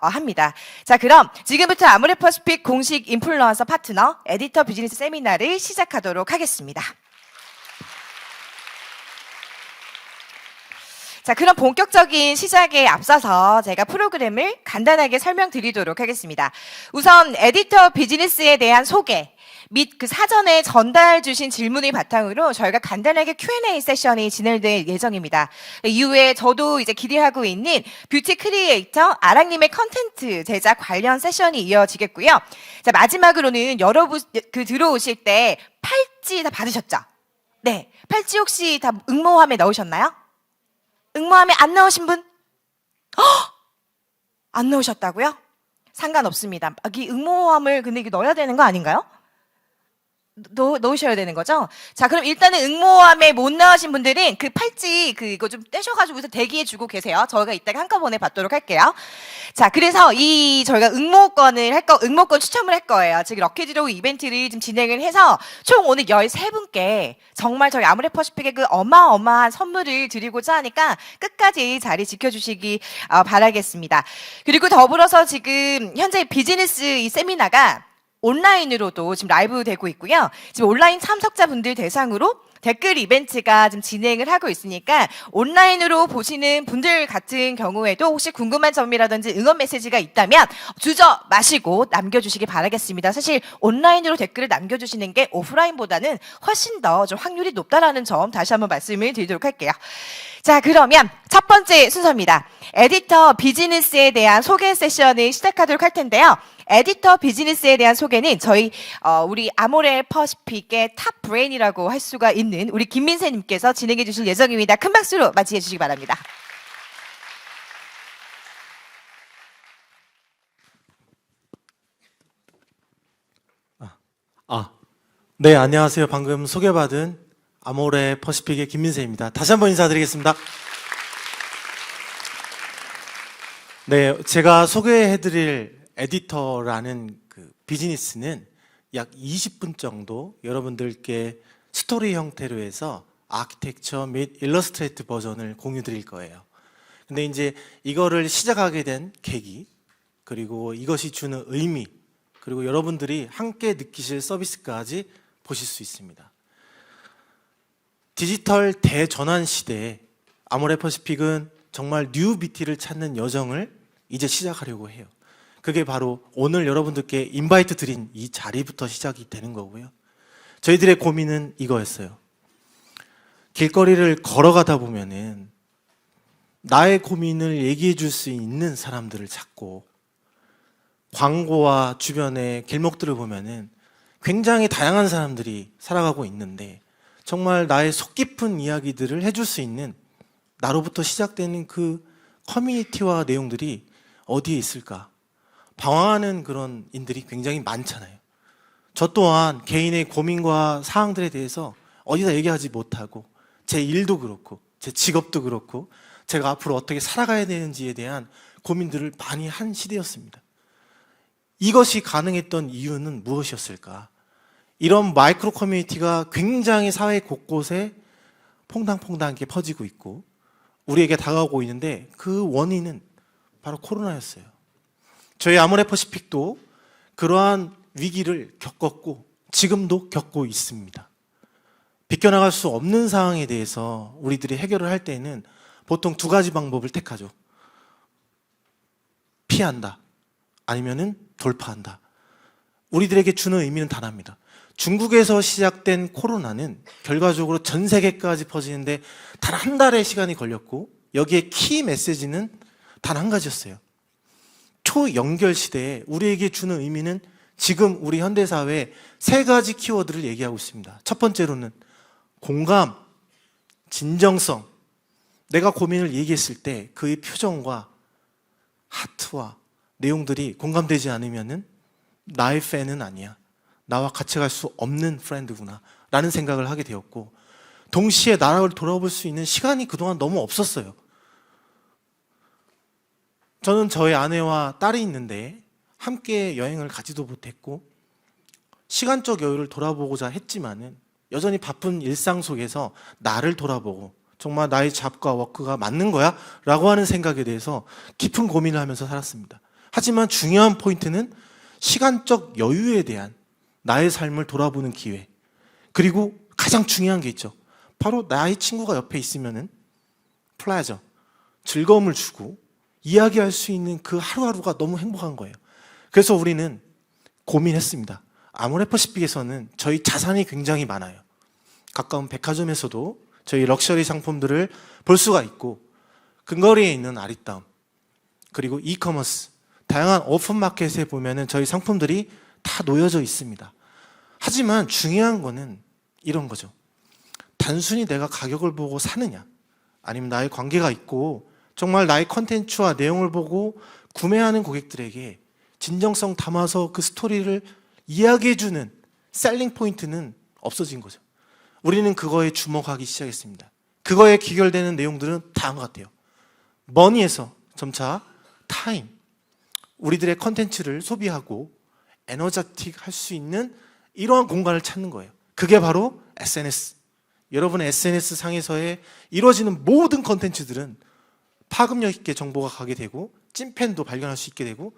합니다. 자, 그럼 지금부터 아모레퍼시픽 공식 인플루언서 파트너 에디터 비즈니스 세미나를 시작하도록 하겠습니다. 자, 그럼 본격적인 시작에 앞서서 제가 프로그램을 간단하게 설명드리도록 하겠습니다. 우선 에디터 비즈니스에 대한 소개 및 그 사전에 전달 주신 질문을 바탕으로 저희가 간단하게 Q&A 세션이 진행될 예정입니다. 이후에 저도 이제 기대하고 있는 뷰티 크리에이터 아랑님의 컨텐츠 제작 관련 세션이 이어지겠고요. 자, 마지막으로는 여러분 들어오실 때 팔찌 다 받으셨죠? 네, 팔찌 혹시 다 응모함에 넣으셨나요? 응모함에 안 넣으신 분? 안 넣으셨다고요? 상관없습니다. 이 응모함을 근데 이게 넣어야 되는 거 아닌가요? 넣으셔야 되는 거죠? 자, 그럼 일단은 응모함에 못 나오신 분들은 그 팔찌 그거 좀 떼셔가지고서 대기해 주고 계세요. 저희가 이따가 한꺼번에 받도록 할게요. 자, 그래서 저희가 응모권 추첨을 할 거예요. 즉, 럭키드로우 이벤트를 좀 진행을 해서 총 오늘 13분께 정말 저희 아모레퍼시픽의 그 어마어마한 선물을 드리고자 하니까 끝까지 자리 지켜주시기 바라겠습니다. 그리고 더불어서 지금 현재 비즈니스 이 세미나가 온라인으로도 지금 라이브 되고 있고요. 지금 온라인 참석자분들 대상으로 댓글 이벤트가 지금 진행을 하고 있으니까 온라인으로 보시는 분들 같은 경우에도 혹시 궁금한 점이라든지 응원 메시지가 있다면 주저 마시고 남겨주시기 바라겠습니다. 사실 온라인으로 댓글을 남겨주시는 게 오프라인보다는 훨씬 더 좀 확률이 높다라는 점 다시 한번 말씀을 드리도록 할게요. 자, 그러면 첫 번째 순서입니다. 에디터 비즈니스에 대한 소개 세션을 시작하도록 할 텐데요. 에디터 비즈니스에 대한 소개는 저희 우리 아모레퍼시픽의 탑 브레인이라고 할 수가 있는 우리 김민세님께서 진행해 주실 예정입니다. 큰 박수로 맞이해 주시기 바랍니다. 네, 안녕하세요. 방금 소개받은 아모레퍼시픽의 김민세입니다. 다시 한번 인사드리겠습니다. 네, 제가 소개해드릴 에디터라는 그 비즈니스는 약 20분 정도 여러분들께 스토리 형태로 해서 아키텍처 및 일러스트레이트 버전을 공유 드릴 거예요. 근데 이제 이거를 시작하게 된 계기, 그리고 이것이 주는 의미, 그리고 여러분들이 함께 느끼실 서비스까지 보실 수 있습니다. 디지털 대전환 시대에 아모레퍼시픽은 정말 뉴 뷰티를 찾는 여정을 이제 시작하려고 해요. 그게 바로 오늘 여러분들께 인바이트 드린 이 자리부터 시작이 되는 거고요. 저희들의 고민은 이거였어요. 길거리를 걸어가다 보면은 나의 고민을 얘기해 줄 수 있는 사람들을 찾고, 광고와 주변의 길목들을 보면은 굉장히 다양한 사람들이 살아가고 있는데 정말 나의 속 깊은 이야기들을 해줄 수 있는, 나로부터 시작되는 그 커뮤니티와 내용들이 어디에 있을까? 방황하는 그런 인들이 굉장히 많잖아요. 저 또한 개인의 고민과 사항들에 대해서 어디다 얘기하지 못하고, 제 일도 그렇고 제 직업도 그렇고 제가 앞으로 어떻게 살아가야 되는지에 대한 고민들을 많이 한 시대였습니다. 이것이 가능했던 이유는 무엇이었을까? 이런 마이크로 커뮤니티가 굉장히 사회 곳곳에 퐁당퐁당하게 퍼지고 있고 우리에게 다가오고 있는데 그 원인은 바로 코로나였어요. 저희 아모레퍼시픽도 그러한 위기를 겪었고 지금도 겪고 있습니다. 비껴나갈 수 없는 상황에 대해서 우리들이 해결을 할 때는 보통 두 가지 방법을 택하죠. 피한다, 아니면은 돌파한다. 우리들에게 주는 의미는 단 하나입니다. 중국에서 시작된 코로나는 결과적으로 전 세계까지 퍼지는데 단 한 달의 시간이 걸렸고, 여기에 키 메시지는 단 한 가지였어요. 초연결 시대에 우리에게 주는 의미는 지금 우리 현대사회에 세 가지 키워드를 얘기하고 있습니다. 첫 번째로는 공감, 진정성. 내가 고민을 얘기했을 때 그의 표정과 하트와 내용들이 공감되지 않으면은 나의 팬은 아니야, 나와 같이 갈 수 없는 프렌드구나 라는 생각을 하게 되었고, 동시에 나를 돌아볼 수 있는 시간이 그동안 너무 없었어요. 저는 저희 아내와 딸이 있는데 함께 여행을 가지도 못했고 시간적 여유를 돌아보고자 했지만은 여전히 바쁜 일상 속에서 나를 돌아보고 정말 나의 잡과 워크가 맞는 거야? 라고 하는 생각에 대해서 깊은 고민을 하면서 살았습니다. 하지만 중요한 포인트는 시간적 여유에 대한 나의 삶을 돌아보는 기회. 그리고 가장 중요한 게 있죠. 바로 나의 친구가 옆에 있으면은 플레저, 즐거움을 주고 이야기할 수 있는 그 하루하루가 너무 행복한 거예요. 그래서 우리는 고민했습니다. 아모레퍼시픽에서는 저희 자산이 굉장히 많아요. 가까운 백화점에서도 저희 럭셔리 상품들을 볼 수가 있고, 근거리에 있는 아리따움, 그리고 이커머스, 다양한 오픈마켓에 보면은 저희 상품들이 다 놓여져 있습니다. 하지만 중요한 거는 이런 거죠. 단순히 내가 가격을 보고 사느냐, 아니면 나의 관계가 있고 정말 나의 컨텐츠와 내용을 보고 구매하는 고객들에게 진정성 담아서 그 스토리를 이야기해주는 셀링 포인트는 없어진 거죠. 우리는 그거에 주목하기 시작했습니다. 그거에 귀결되는 내용들은 다음과 같아요. 머니에서 점차 타임, 우리들의 컨텐츠를 소비하고 에너제틱 할 수 있는 이러한 공간을 찾는 거예요. 그게 바로 SNS. 여러분의 SNS 상에서의 이루어지는 모든 컨텐츠들은 파급력 있게 정보가 가게 되고 찐팬도 발견할 수 있게 되고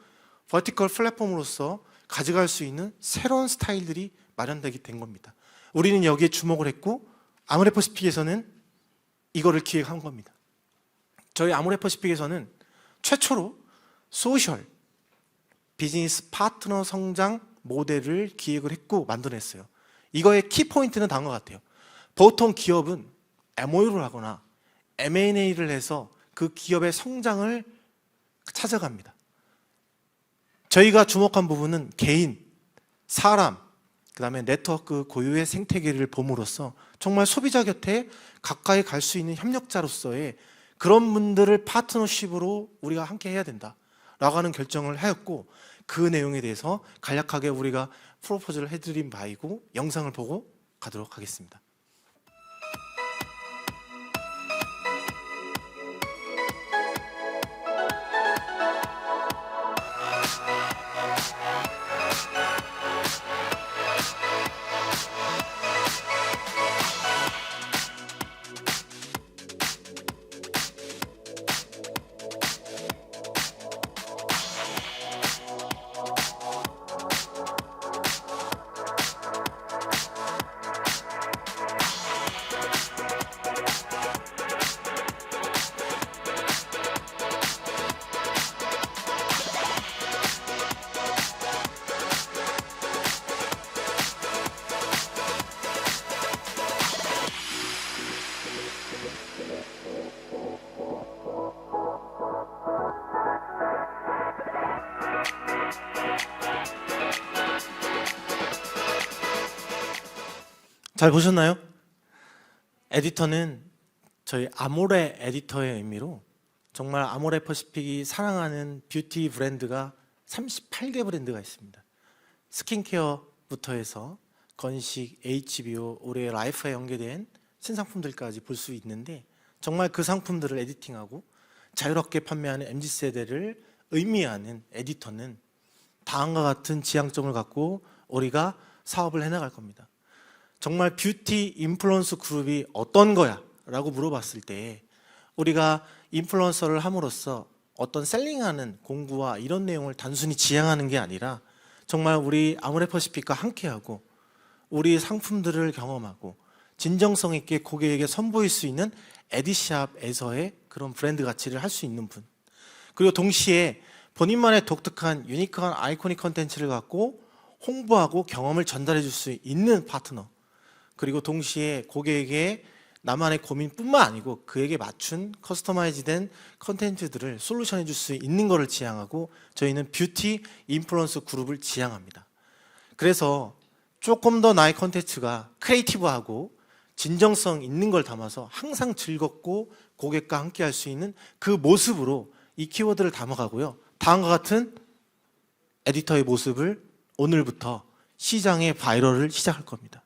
버티컬 플랫폼으로서 가져갈 수 있는 새로운 스타일들이 마련되게 된 겁니다. 우리는 여기에 주목을 했고 아모레퍼시픽에서는 이거를 기획한 겁니다. 저희 아모레퍼시픽에서는 최초로 소셜 비즈니스 파트너 성장 모델을 기획을 했고 만들어냈어요. 이거의 키포인트는 다음과 같아요. 보통 기업은 MOU를 하거나 M&A를 해서 그 기업의 성장을 찾아갑니다. 저희가 주목한 부분은 개인, 사람, 그 다음에 네트워크 고유의 생태계를 봄으로써 정말 소비자 곁에 가까이 갈 수 있는 협력자로서의 그런 분들을 파트너십으로 우리가 함께 해야 된다라고 하는 결정을 하였고, 그 내용에 대해서 간략하게 우리가 프로포즈를 해드린 바이고 영상을 보고 가도록 하겠습니다. 잘 보셨나요? 에디터는 저희 아모레 에디터의 의미로 정말 아모레퍼시픽이 사랑하는 뷰티 브랜드가 38개 브랜드가 있습니다. 스킨케어부터 해서 건식, HBO, 올해 라이프에 연계된 신상품들까지 볼 수 있는데, 정말 그 상품들을 에디팅하고 자유롭게 판매하는 MZ세대를 의미하는 에디터는 다음과 같은 지향점을 갖고 우리가 사업을 해나갈 겁니다. 정말 뷰티 인플루언서 그룹이 어떤 거야? 라고 물어봤을 때 우리가 인플루언서를 함으로써 어떤 셀링하는 공구와 이런 내용을 단순히 지향하는 게 아니라 정말 우리 아모레퍼시픽과 함께하고 우리 상품들을 경험하고 진정성 있게 고객에게 선보일 수 있는 에디샵에서의 그런 브랜드 가치를 할 수 있는 분, 그리고 동시에 본인만의 독특한 유니크한 아이코닉 컨텐츠를 갖고 홍보하고 경험을 전달해 줄 수 있는 파트너, 그리고 동시에 고객에게 나만의 고민뿐만 아니고 그에게 맞춘 커스터마이즈된 컨텐츠들을 솔루션해 줄 수 있는 것을 지향하고 저희는 뷰티 인플루언서 그룹을 지향합니다. 그래서 조금 더 나의 컨텐츠가 크리에이티브하고 진정성 있는 걸 담아서 항상 즐겁고 고객과 함께 할 수 있는 그 모습으로 이 키워드를 담아가고요. 다음과 같은 에디터의 모습을 오늘부터 시장의 바이럴을 시작할 겁니다.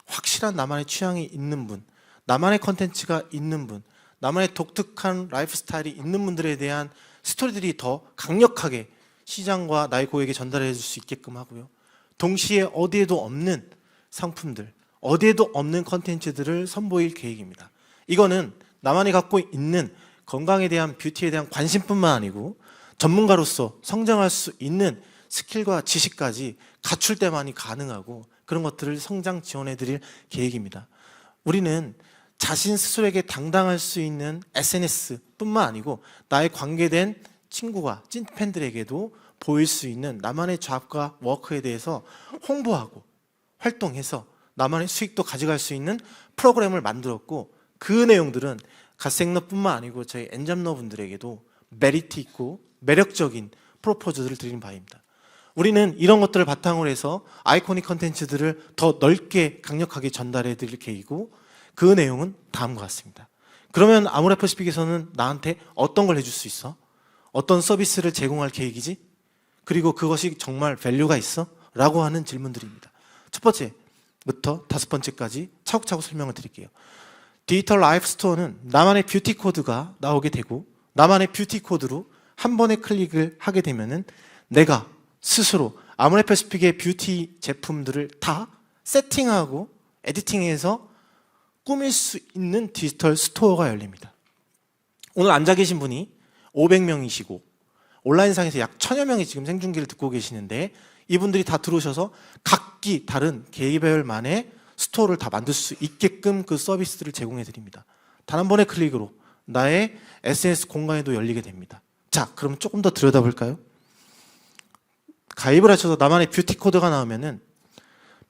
확실한 나만의 취향이 있는 분, 나만의 컨텐츠가 있는 분, 나만의 독특한 라이프 스타일이 있는 분들에 대한 스토리들이 더 강력하게 시장과 나의 고객에게 전달해 줄 수 있게끔 하고요. 동시에 어디에도 없는 상품들, 어디에도 없는 컨텐츠들을 선보일 계획입니다. 이거는 나만이 갖고 있는 건강에 대한 뷰티에 대한 관심뿐만 아니고 전문가로서 성장할 수 있는 스킬과 지식까지 갖출 때만이 가능하고 그런 것들을 성장 지원해 드릴 계획입니다. 우리는 자신 스스로에게 당당할 수 있는 SNS뿐만 아니고 나의 관계된 친구와 찐팬들에게도 보일 수 있는 나만의 잡과 워크에 대해서 홍보하고 활동해서 나만의 수익도 가져갈 수 있는 프로그램을 만들었고 그 내용들은 갓생러뿐만 아니고 저희 엔잡러 분들에게도 메리트 있고 매력적인 프로포즈를 드리는 바입니다. 우리는 이런 것들을 바탕으로 해서 아이코닉 컨텐츠들을 더 넓게 강력하게 전달해 드릴 계획이고 그 내용은 다음과 같습니다. 그러면 아모레퍼시픽에서는 나한테 어떤 걸 해줄 수 있어? 어떤 서비스를 제공할 계획이지? 그리고 그것이 정말 밸류가 있어? 라고 하는 질문들입니다. 첫 번째부터 다섯 번째까지 차곡차곡 설명을 드릴게요. 디지털 라이프 스토어는 나만의 뷰티 코드가 나오게 되고 나만의 뷰티 코드로 한 번에 클릭을 하게 되면은 내가 스스로 아모레퍼시픽의 뷰티 제품들을 다 세팅하고 에디팅해서 꾸밀 수 있는 디지털 스토어가 열립니다. 오늘 앉아 계신 분이 500명이시고 온라인상에서 약 1000여 명이 지금 생중계를 듣고 계시는데 이분들이 다 들어오셔서 각기 다른 개별만의 스토어를 다 만들 수 있게끔 그 서비스들을 제공해 드립니다. 단 한 번의 클릭으로 나의 SNS 공간에도 열리게 됩니다. 자, 그럼 조금 더 들여다볼까요? 가입을 하셔서 나만의 뷰티 코드가 나오면은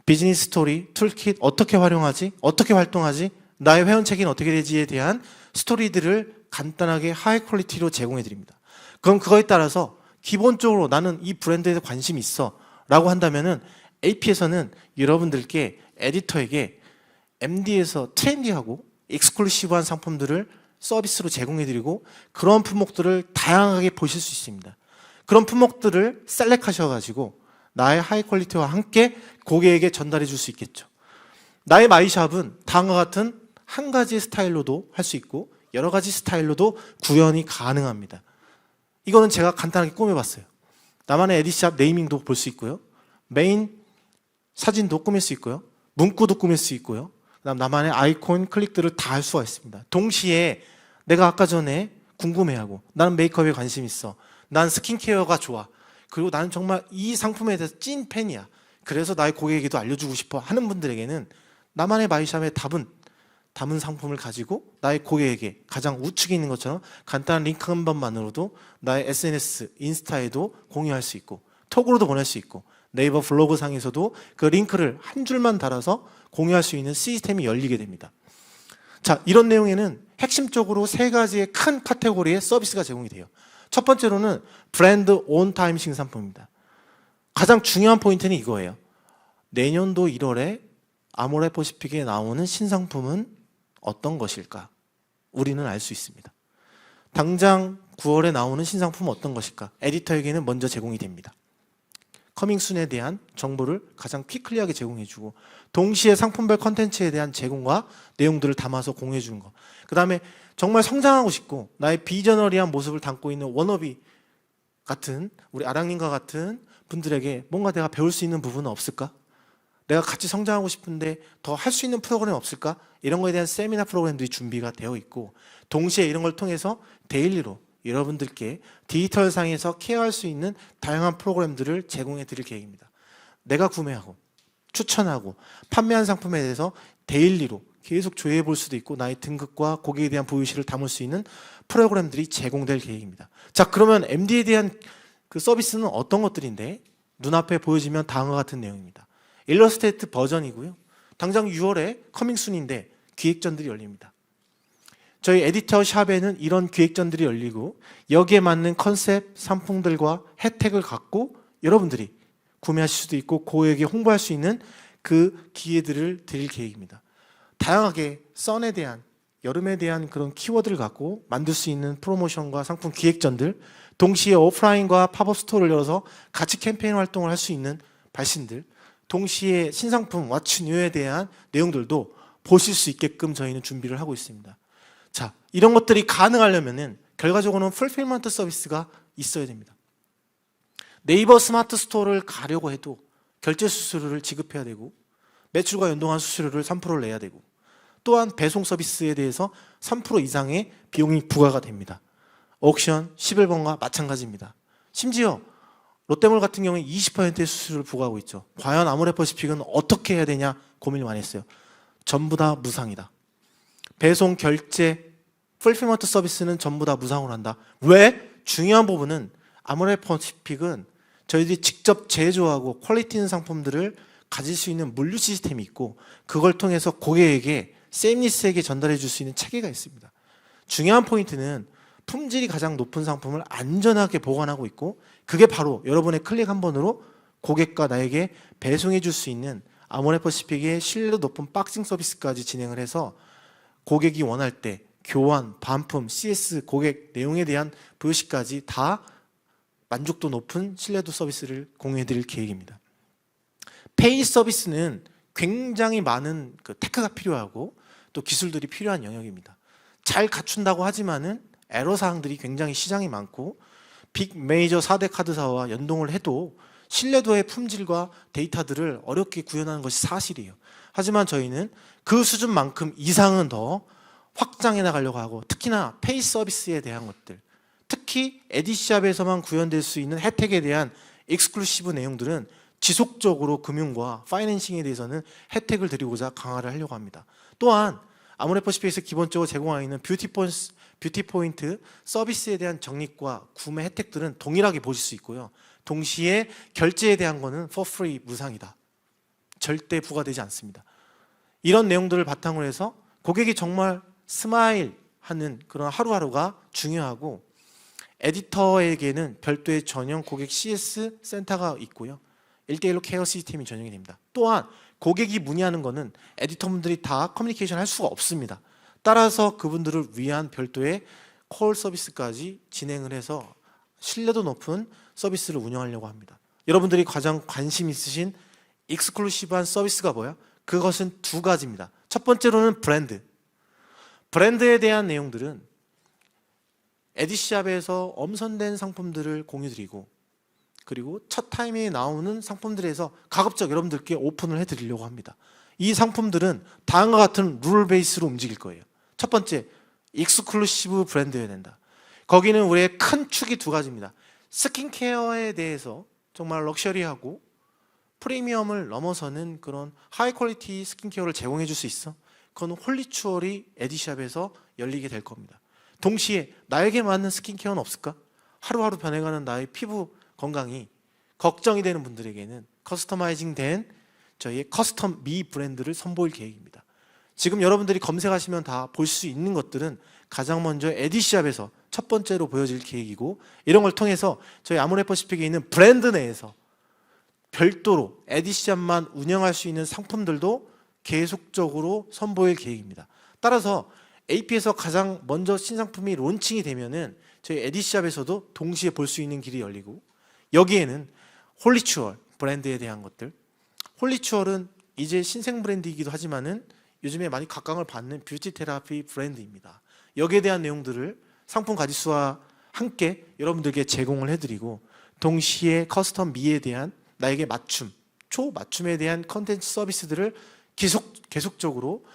비즈니스 스토리, 툴킷 어떻게 활용하지? 어떻게 활동하지? 나의 회원책인 어떻게 되지에 대한 스토리들을 간단하게 하이 퀄리티로 제공해 드립니다. 그럼 그거에 따라서 기본적으로 나는 이 브랜드에 관심이 있어 라고 한다면은 AP에서는 여러분들께 에디터에게 MD에서 트렌디하고 익스클루시브한 상품들을 서비스로 제공해 드리고 그런 품목들을 다양하게 보실 수 있습니다. 그런 품목들을 셀렉하셔가지고 나의 하이 퀄리티와 함께 고객에게 전달해 줄 수 있겠죠. 나의 마이샵은 다음과 같은 한 가지 스타일로도 할 수 있고 여러 가지 스타일로도 구현이 가능합니다. 이거는 제가 간단하게 꾸며봤어요. 나만의 에디샵 네이밍도 볼 수 있고요. 메인 사진도 꾸밀 수 있고요. 문구도 꾸밀 수 있고요. 그다음 나만의 아이콘 클릭들을 다 할 수가 있습니다. 동시에 내가 아까 전에 궁금해하고 나는 메이크업에 관심 있어. 난 스킨케어가 좋아. 그리고 나는 정말 이 상품에 대해서 찐 팬이야. 그래서 나의 고객에게도 알려주고 싶어 하는 분들에게는 나만의 마이샵의 담은 상품을 가지고 나의 고객에게 가장 우측에 있는 것처럼 간단한 링크 한 번만으로도 나의 SNS, 인스타에도 공유할 수 있고 톡으로도 보낼 수 있고 네이버 블로그 상에서도 그 링크를 한 줄만 달아서 공유할 수 있는 시스템이 열리게 됩니다. 자, 이런 내용에는 핵심적으로 세 가지의 큰 카테고리의 서비스가 제공이 돼요. 첫 번째로는 브랜드 온타임 신상품입니다. 가장 중요한 포인트는 이거예요. 내년도 1월에 아모레퍼시픽에 나오는 신상품은 어떤 것일까? 우리는 알 수 있습니다. 당장 9월에 나오는 신상품은 어떤 것일까? 에디터에게는 먼저 제공이 됩니다. 커밍순에 대한 정보를 가장 퀵클리하게 제공해주고 동시에 상품별 컨텐츠에 대한 제공과 내용들을 담아서 공유해주는 것. 그 다음에 정말 성장하고 싶고 나의 비저너리한 모습을 담고 있는 워너비 같은 우리 아랑님과 같은 분들에게 뭔가 내가 배울 수 있는 부분은 없을까? 내가 같이 성장하고 싶은데 더 할 수 있는 프로그램 없을까? 이런 거에 대한 세미나 프로그램들이 준비가 되어 있고 동시에 이런 걸 통해서 데일리로 여러분들께 디지털상에서 케어할 수 있는 다양한 프로그램들을 제공해 드릴 계획입니다. 내가 구매하고 추천하고 판매한 상품에 대해서 데일리로 계속 조회해 볼 수도 있고 나의 등급과 고객에 대한 보유시를 담을 수 있는 프로그램들이 제공될 계획입니다. 자, 그러면 MD에 대한 그 서비스는 어떤 것들인데 눈앞에 보여지면 다음과 같은 내용입니다. 일러스트레이트 버전이고요. 당장 6월에 커밍순인데 기획전들이 열립니다. 저희 에디터 샵에는 이런 기획전들이 열리고 여기에 맞는 컨셉 상품들과 혜택을 갖고 여러분들이 구매하실 수도 있고 고객에게 홍보할 수 있는 그 기회들을 드릴 계획입니다. 다양하게 선에 대한 여름에 대한 그런 키워드를 갖고 만들 수 있는 프로모션과 상품 기획전들 동시에 오프라인과 팝업 스토어를 열어서 같이 캠페인 활동을 할 수 있는 발신들 동시에 신상품 왓츠 뉴에 대한 내용들도 보실 수 있게끔 저희는 준비를 하고 있습니다. 자, 이런 것들이 가능하려면은 결과적으로는 풀필먼트 서비스가 있어야 됩니다. 네이버 스마트 스토어를 가려고 해도 결제 수수료를 지급해야 되고 매출과 연동한 수수료를 3%를 내야 되고 또한 배송 서비스에 대해서 3% 이상의 비용이 부과가 됩니다. 옥션 11번과 마찬가지입니다. 심지어 롯데몰 같은 경우에 20%의 수수료를 부과하고 있죠. 과연 아모레퍼시픽은 어떻게 해야 되냐 고민을 많이 했어요. 전부 다 무상이다. 배송, 결제, 풀필먼트 서비스는 전부 다 무상으로 한다. 왜? 중요한 부분은 아모레퍼시픽은 저희들이 직접 제조하고 퀄리티 있는 상품들을 가질 수 있는 물류 시스템이 있고 그걸 통해서 고객에게 세임리스에게 전달해 줄 수 있는 체계가 있습니다. 중요한 포인트는 품질이 가장 높은 상품을 안전하게 보관하고 있고 그게 바로 여러분의 클릭 한 번으로 고객과 나에게 배송해 줄 수 있는 아모레퍼시픽의 신뢰도 높은 박싱 서비스까지 진행을 해서 고객이 원할 때 교환, 반품, CS, 고객 내용에 대한 VOC까지 다 만족도 높은 신뢰도 서비스를 공유해 드릴 계획입니다. 페이 서비스는 굉장히 많은 테크가 필요하고 또 기술들이 필요한 영역입니다. 잘 갖춘다고 하지만은 에러 사항들이 굉장히 시장이 많고 빅 메이저 4대 카드사와 연동을 해도 신뢰도의 품질과 데이터들을 어렵게 구현하는 것이 사실이에요. 하지만 저희는 그 수준만큼 이상은 더 확장해 나가려고 하고 특히나 페이 서비스에 대한 것들 특히 에디샵에서만 구현될 수 있는 혜택에 대한 익스클루시브 내용들은 지속적으로 금융과 파이낸싱에 대해서는 혜택을 드리고자 강화를 하려고 합니다. 또한 아모레퍼시픽에서 기본적으로 제공하고 있는 뷰티 포인트 서비스에 대한 적립과 구매 혜택들은 동일하게 보실 수 있고요. 동시에 결제에 대한 거는 for free 무상이다. 절대 부과되지 않습니다. 이런 내용들을 바탕으로 해서 고객이 정말 스마일 하는 그런 하루하루가 중요하고 에디터에게는 별도의 전용 고객 CS 센터가 있고요. 1대1로 케어 시스템이 전용이 됩니다. 또한 고객이 문의하는 거는 에디터분들이 다 커뮤니케이션 할 수가 없습니다. 따라서 그분들을 위한 별도의 콜 서비스까지 진행을 해서 신뢰도 높은 서비스를 운영하려고 합니다. 여러분들이 가장 관심 있으신 익스클루시브한 서비스가 뭐야? 그것은 두 가지입니다. 첫 번째로는 브랜드. 브랜드에 대한 내용들은 에디샵에서 엄선된 상품들을 공유드리고 그리고 첫 타임에 나오는 상품들에서 가급적 여러분들께 오픈을 해드리려고 합니다. 이 상품들은 다음과 같은 룰 베이스로 움직일 거예요. 첫 번째, 익스클루시브 브랜드여야 된다. 거기는 우리의 큰 축이 두 가지입니다. 스킨케어에 대해서 정말 럭셔리하고 프리미엄을 넘어서는 그런 하이 퀄리티 스킨케어를 제공해 줄 수 있어. 그건 홀리추얼이 에디샵에서 열리게 될 겁니다. 동시에 나에게 맞는 스킨케어는 없을까? 하루하루 변해가는 나의 피부 건강이 걱정이 되는 분들에게는 커스터마이징 된 저희의 커스텀 미 브랜드를 선보일 계획입니다. 지금 여러분들이 검색하시면 다 볼 수 있는 것들은 가장 먼저 에디샵에서 첫 번째로 보여질 계획이고 이런 걸 통해서 저희 아모레퍼시픽에 있는 브랜드 내에서 별도로 에디샵만 운영할 수 있는 상품들도 계속적으로 선보일 계획입니다. 따라서 AP에서 가장 먼저 신상품이 론칭이 되면은 저희 에디샵에서도 동시에 볼 수 있는 길이 열리고 여기에는 홀리추얼 브랜드에 대한 것들 홀리추얼은 이제 신생 브랜드이기도 하지만은 요즘에 많이 각광을 받는 뷰티 테라피 브랜드입니다. 여기에 대한 내용들을 상품 가짓수와 함께 여러분들께 제공을 해드리고 동시에 커스텀 미에 대한 나에게 맞춤, 초맞춤에 대한 컨텐츠 서비스들을 계속적으로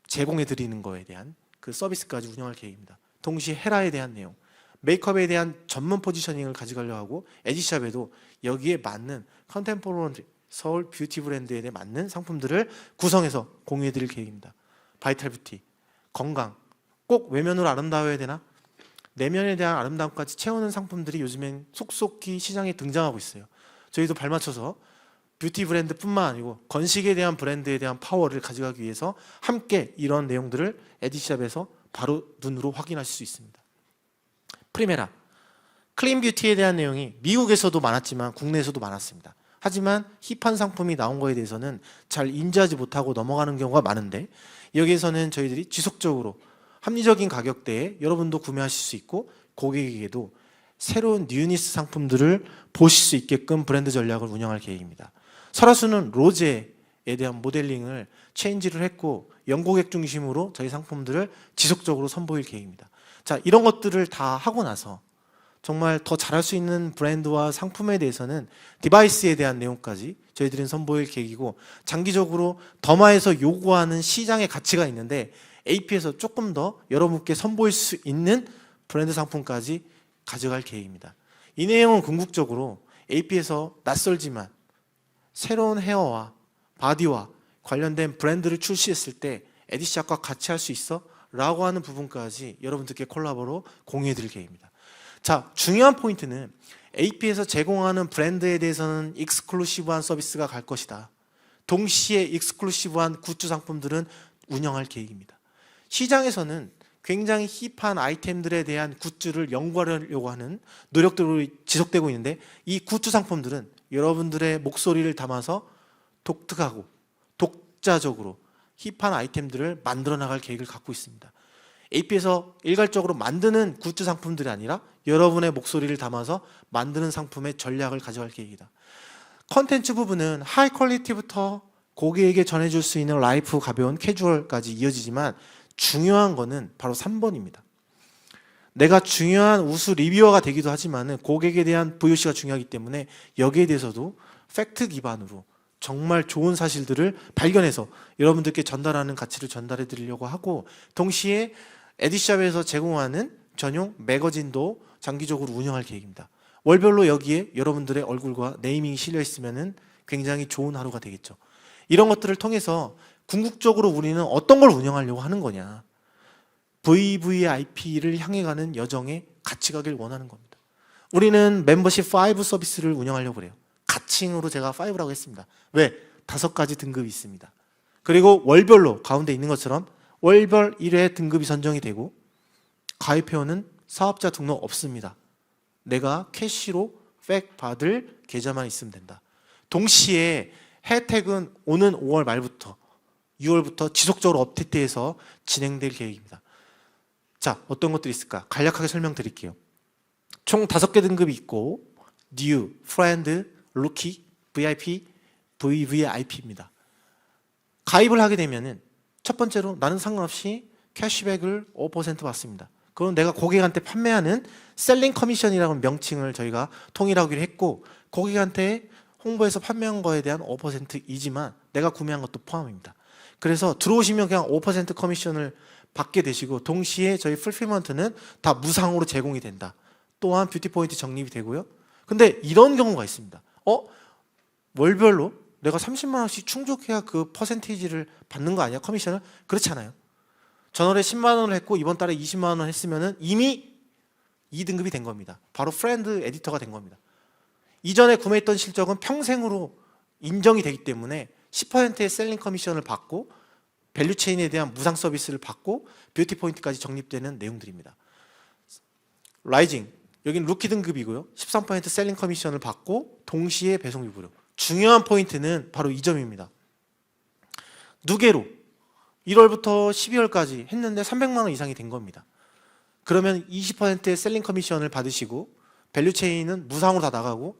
제공해 드리는 거에 대한 그 서비스까지 운영할 계획입니다. 동시에 헤라에 대한 내용, 메이크업에 대한 전문 포지셔닝을 가져가려고 하고 에디샵에도 여기에 맞는 컨템포러리 서울 뷰티 브랜드에 맞는 상품들을 구성해서 공유해 드릴 계획입니다. 바이탈 뷰티, 건강, 꼭 외면으로 아름다워야 되나? 내면에 대한 아름다움까지 채우는 상품들이 요즘엔 속속히 시장에 등장하고 있어요. 저희도 발맞춰서 뷰티 브랜드뿐만 아니고 건식에 대한 브랜드에 대한 파워를 가져가기 위해서 함께 이런 내용들을 에디샵에서 바로 눈으로 확인하실 수 있습니다. 프리메라, 클린 뷰티에 대한 내용이 미국에서도 많았지만 국내에서도 많았습니다. 하지만 힙한 상품이 나온 거에 대해서는 잘 인지하지 못하고 넘어가는 경우가 많은데 여기에서는 저희들이 지속적으로 합리적인 가격대에 여러분도 구매하실 수 있고 고객에게도 새로운 뉴니스 상품들을 보실 수 있게끔 브랜드 전략을 운영할 계획입니다. 설화수는 로제에 대한 모델링을 체인지를 했고 영고객 중심으로 저희 상품들을 지속적으로 선보일 계획입니다. 자, 이런 것들을 다 하고 나서 정말 더 잘할 수 있는 브랜드와 상품에 대해서는 디바이스에 대한 내용까지 저희들은 선보일 계획이고 장기적으로 더마에서 요구하는 시장의 가치가 있는데 AP에서 조금 더 여러분께 선보일 수 있는 브랜드 상품까지 가져갈 계획입니다. 이 내용은 궁극적으로 AP에서 낯설지만 새로운 헤어와 바디와 관련된 브랜드를 출시했을 때 에디샵과 같이 할 수 있어? 라고 하는 부분까지 여러분들께 콜라보로 공유해 드릴 계획입니다. 자, 중요한 포인트는 AP에서 제공하는 브랜드에 대해서는 익스클루시브한 서비스가 갈 것이다. 동시에 익스클루시브한 굿즈 상품들은 운영할 계획입니다. 시장에서는 굉장히 힙한 아이템들에 대한 굿즈를 연구하려고 하는 노력들이 지속되고 있는데, 이 굿즈 상품들은 여러분들의 목소리를 담아서 독특하고 독자적으로 힙한 아이템들을 만들어 나갈 계획을 갖고 있습니다. AP에서 일괄적으로 만드는 굿즈 상품들이 아니라 여러분의 목소리를 담아서 만드는 상품의 전략을 가져갈 계획이다. 컨텐츠 부분은 하이 퀄리티부터 고객에게 전해줄 수 있는 라이프 가벼운 캐주얼까지 이어지지만, 중요한 거는 바로 3번입니다. 내가 중요한 우수 리뷰어가 되기도 하지만 고객에 대한 VOC가 중요하기 때문에 여기에 대해서도 팩트 기반으로 정말 좋은 사실들을 발견해서 여러분들께 전달하는 가치를 전달해 드리려고 하고, 동시에 에디샵에서 제공하는 전용 매거진도 장기적으로 운영할 계획입니다. 월별로 여기에 여러분들의 얼굴과 네이밍이 실려 있으면 굉장히 좋은 하루가 되겠죠. 이런 것들을 통해서 궁극적으로 우리는 어떤 걸 운영하려고 하는 거냐, VVIP를 향해 가는 여정에 같이 가길 원하는 겁니다. 우리는 멤버십 5 서비스를 운영하려고 그래요. 가칭으로 제가 5라고 했습니다. 왜? 5가지 등급이 있습니다. 그리고 월별로 가운데 있는 것처럼 월별 1회 등급이 선정이 되고, 가입회원은 사업자 등록 없습니다. 내가 캐시로 팩 받을 계좌만 있으면 된다. 동시에 혜택은 오는 5월 말부터 6월부터 지속적으로 업데이트해서 진행될 계획입니다. 자, 어떤 것들이 있을까? 간략하게 설명드릴게요. 총 5개 등급이 있고, 뉴, 프렌드, 루키, VIP, VVIP입니다. 가입을 하게 되면은 첫 번째로 나는 상관없이 캐시백을 5% 받습니다. 그건 내가 고객한테 판매하는 셀링 커미션이라는 명칭을 저희가 통일하기로 했고, 고객한테 홍보해서 판매한 거에 대한 5%이지만 내가 구매한 것도 포함입니다. 그래서 들어오시면 그냥 5% 커미션을 받게 되시고, 동시에 저희 풀필먼트는 다 무상으로 제공이 된다. 또한 뷰티 포인트 적립이 되고요. 근데 이런 경우가 있습니다. 월별로 내가 30만 원씩 충족해야 그 퍼센테이지를 받는 거 아니야? 커미션을? 그렇지 않아요. 전월에 10만 원을 했고 이번 달에 20만 원 했으면 이미 2등급이 된 겁니다. 바로 프렌드 에디터가 된 겁니다. 이전에 구매했던 실적은 평생으로 인정이 되기 때문에 10%의 셀링 커미션을 받고 밸류 체인에 대한 무상 서비스를 받고 뷰티 포인트까지 적립되는 내용들입니다. 라이징, 여기는 루키 등급이고요. 13% 셀링 커미션을 받고 동시에 배송비 무료. 중요한 포인트는 바로 이 점입니다. 누계로 1월부터 12월까지 했는데 300만 원 이상이 된 겁니다. 그러면 20%의 셀링 커미션을 받으시고 밸류 체인은 무상으로 다 나가고,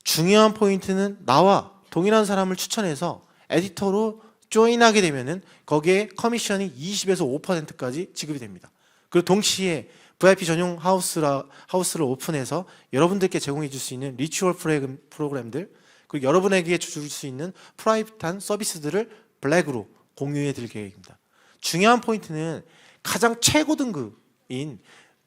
중요한 포인트는 나와 동일한 사람을 추천해서 에디터로 조인하게 되면은 거기에 커미션이 20에서 5%까지 지급이 됩니다. 그리고 동시에 VIP 전용 하우스를 오픈해서 여러분들께 제공해 줄 수 있는 리추얼 프로그램들, 그리고 여러분에게 줄 수 있는 프라이빗한 서비스들을 블랙으로 공유해 드릴 계획입니다. 중요한 포인트는 가장 최고 등급인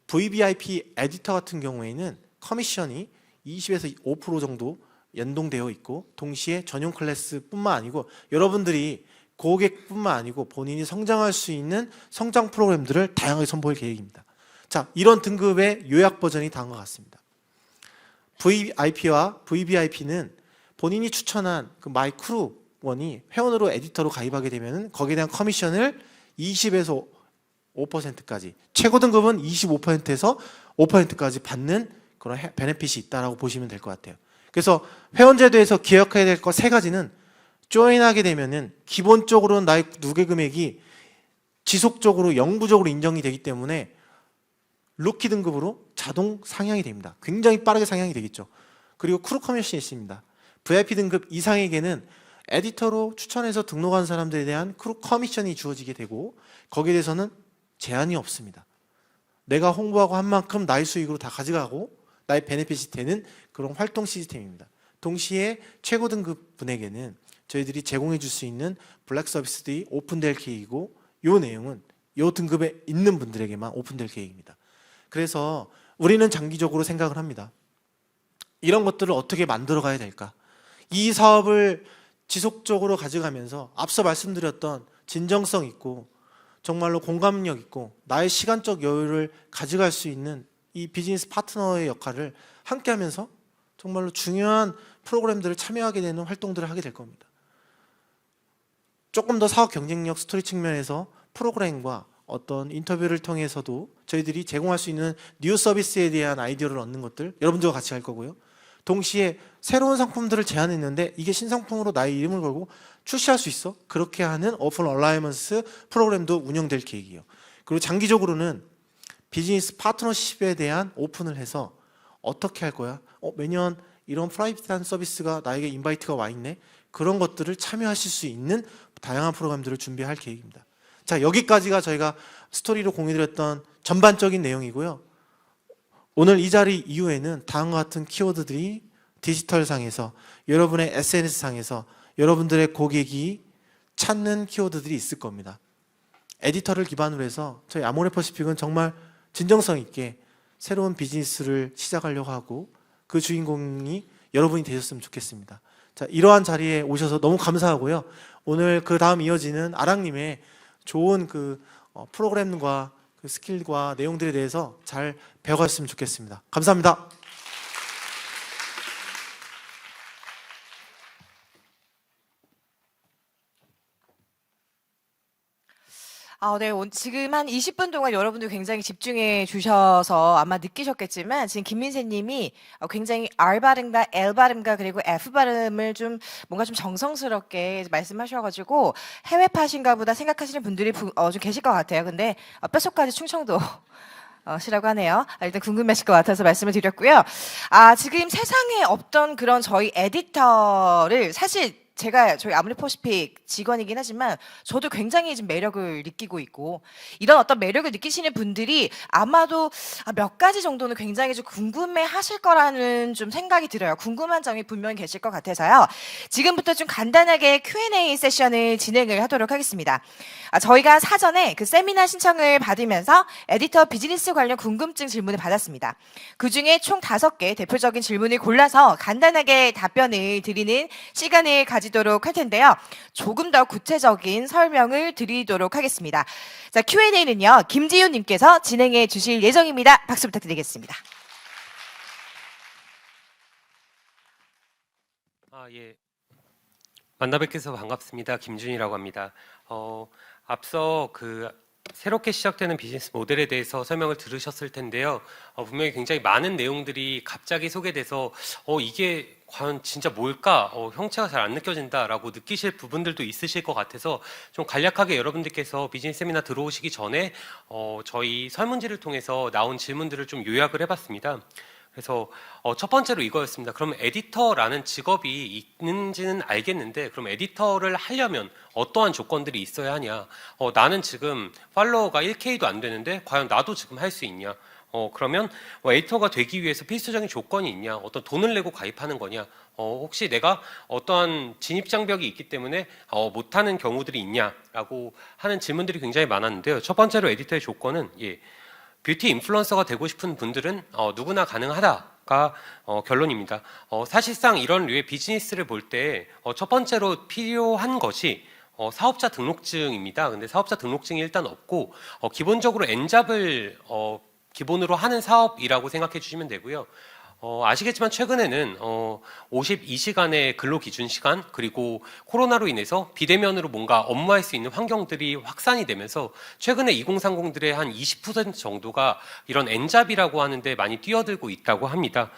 VVIP 에디터 같은 경우에는 커미션이 20에서 5% 정도 연동되어 있고, 동시에 전용 클래스뿐만 아니고 여러분들이 고객뿐만 아니고 본인이 성장할 수 있는 성장 프로그램들을 다양하게 선보일 계획입니다. 자, 이런 등급의 요약 버전이 다음과 같습니다. VIP와 VVIP는 본인이 추천한 그 마이크루원이 회원으로 에디터로 가입하게 되면 거기에 대한 커미션을 20에서 5%까지, 최고 등급은 25%에서 5%까지 받는 그런 베네핏이 있다라고 보시면 될 것 같아요. 그래서 회원제도에서 기억해야 될 것 3가지는, 조인하게 되면은 기본적으로 나의 누계 금액이 지속적으로 영구적으로 인정이 되기 때문에 루키 등급으로 자동 상향이 됩니다. 굉장히 빠르게 상향이 되겠죠. 그리고 크루 커미션이 있습니다. VIP 등급 이상에게는 에디터로 추천해서 등록한 사람들에 대한 크루 커미션이 주어지게 되고, 거기에 대해서는 제한이 없습니다. 내가 홍보하고 한 만큼 나의 수익으로 다 가져가고 나의 베네핏이 되는 그런 활동 시스템입니다. 동시에 최고 등급 분에게는 저희들이 제공해 줄 수 있는 블랙 서비스들이 오픈될 계획이고, 이 내용은 이 등급에 있는 분들에게만 오픈될 계획입니다. 그래서 우리는 장기적으로 생각을 합니다. 이런 것들을 어떻게 만들어 가야 될까? 이 사업을 지속적으로 가져가면서 앞서 말씀드렸던 진정성 있고 정말로 공감력 있고 나의 시간적 여유를 가져갈 수 있는 이 비즈니스 파트너의 역할을 함께 하면서 정말로 중요한 프로그램들을 참여하게 되는 활동들을 하게 될 겁니다. 조금 더 사업 경쟁력 스토리 측면에서 프로그램과 어떤 인터뷰를 통해서도 저희들이 제공할 수 있는 뉴 서비스에 대한 아이디어를 얻는 것들 여러분들과 같이 할 거고요. 동시에 새로운 상품들을 제안했는데 이게 신상품으로 나의 이름을 걸고 출시할 수 있어? 그렇게 하는 오픈 얼라이먼스 프로그램도 운영될 계획이에요. 그리고 장기적으로는 비즈니스 파트너십에 대한 오픈을 해서 어떻게 할 거야? 매년 이런 프라이빗한 서비스가 나에게 인바이트가 와 있네. 그런 것들을 참여하실 수 있는 다양한 프로그램들을 준비할 계획입니다. 자, 여기까지가 저희가 스토리로 공유드렸던 전반적인 내용이고요. 오늘 이 자리 이후에는 다음과 같은 키워드들이 디지털상에서 여러분의 SNS상에서 여러분들의 고객이 찾는 키워드들이 있을 겁니다. 에디터를 기반으로 해서 저희 아모레퍼시픽은 정말 진정성 있게 새로운 비즈니스를 시작하려고 하고 그 주인공이 여러분이 되셨으면 좋겠습니다. 자, 이러한 자리에 오셔서 너무 감사하고요. 오늘 그 다음 이어지는 아랑님의 좋은 프로그램과 그 스킬과 내용들에 대해서 잘 배워갔으면 좋겠습니다. 감사합니다. 네. 지금 한 20분 동안 여러분들 굉장히 집중해 주셔서 아마 느끼셨겠지만 지금 김민세 님이 굉장히 R 발음과 L 발음과 그리고 F 발음을 좀 뭔가 좀 정성스럽게 말씀하셔 가지고 해외파신가 보다 생각하시는 분들이 좀 계실 것 같아요. 근데 뼛속까지 충청도 시라고 하네요. 일단 궁금하실 것 같아서 말씀을 드렸고요. 지금 세상에 없던 그런 저희 에디터를 사실 제가 저희 아모레퍼시픽 직원이긴 하지만 저도 굉장히 좀 매력을 느끼고 있고 이런 어떤 매력을 느끼시는 분들이 아마도 몇 가지 정도는 굉장히 좀 궁금해 하실 거라는 좀 생각이 들어요. 궁금한 점이 분명히 계실 것 같아서요. 지금부터 좀 간단하게 Q&A 세션을 진행을 하도록 하겠습니다. 저희가 사전에 그 세미나 신청을 받으면서 에디터 비즈니스 관련 궁금증 질문을 받았습니다. 그중에 총 5개 대표적인 질문을 골라서 간단하게 답변을 드리는 시간을 가지도록 할 텐데요. 조금 더 구체적인 설명을 드리도록 하겠습니다. 자, Q&A는요. 김지윤 님께서 진행해 주실 예정입니다. 박수 부탁드리겠습니다. 예. 만나 뵙게서 반갑습니다. 김준이라고 합니다. 앞서 새롭게 시작되는 비즈니스 모델에 대해서 설명을 들으셨을 텐데요. 분명히 굉장히 많은 내용들이 갑자기 소개돼서 이게 과연 진짜 뭘까? 형체가 잘 안 느껴진다라고 느끼실 부분들도 있으실 것 같아서 좀 간략하게 여러분들께서 비즈니스 세미나 들어오시기 전에 저희 설문지를 통해서 나온 질문들을 좀 요약을 해봤습니다. 그래서 첫 번째로 이거였습니다. 그럼 에디터라는 직업이 있는지는 알겠는데 그럼 에디터를 하려면 어떠한 조건들이 있어야 하냐? 나는 지금 팔로워가 1K도 안 되는데 과연 나도 지금 할 수 있냐? 그러면 에디터가 되기 위해서 필수적인 조건이 있냐? 어떤 돈을 내고 가입하는 거냐? 혹시 내가 어떠한 진입 장벽이 있기 때문에 못하는 경우들이 있냐라고 하는 질문들이 굉장히 많았는데요. 첫 번째로 에디터의 조건은 뷰티 인플루언서가 되고 싶은 분들은 누구나 가능하다가 결론입니다. 사실상 이런 류의 비즈니스를 볼 때 첫 번째로 필요한 것이 사업자 등록증입니다. 근데 사업자 등록증이 일단 없고 기본적으로 N잡을 기본으로 하는 사업이라고 생각해 주시면 되고요. 아시겠지만 최근에는 52시간의 근로기준 시간 그리고 코로나로 인해서 비대면으로 뭔가 업무할 수 있는 환경들이 확산이 되면서 최근에 2030들의 한 20% 정도가 이런 N잡이라고 하는데 많이 뛰어들고 있다고 합니다.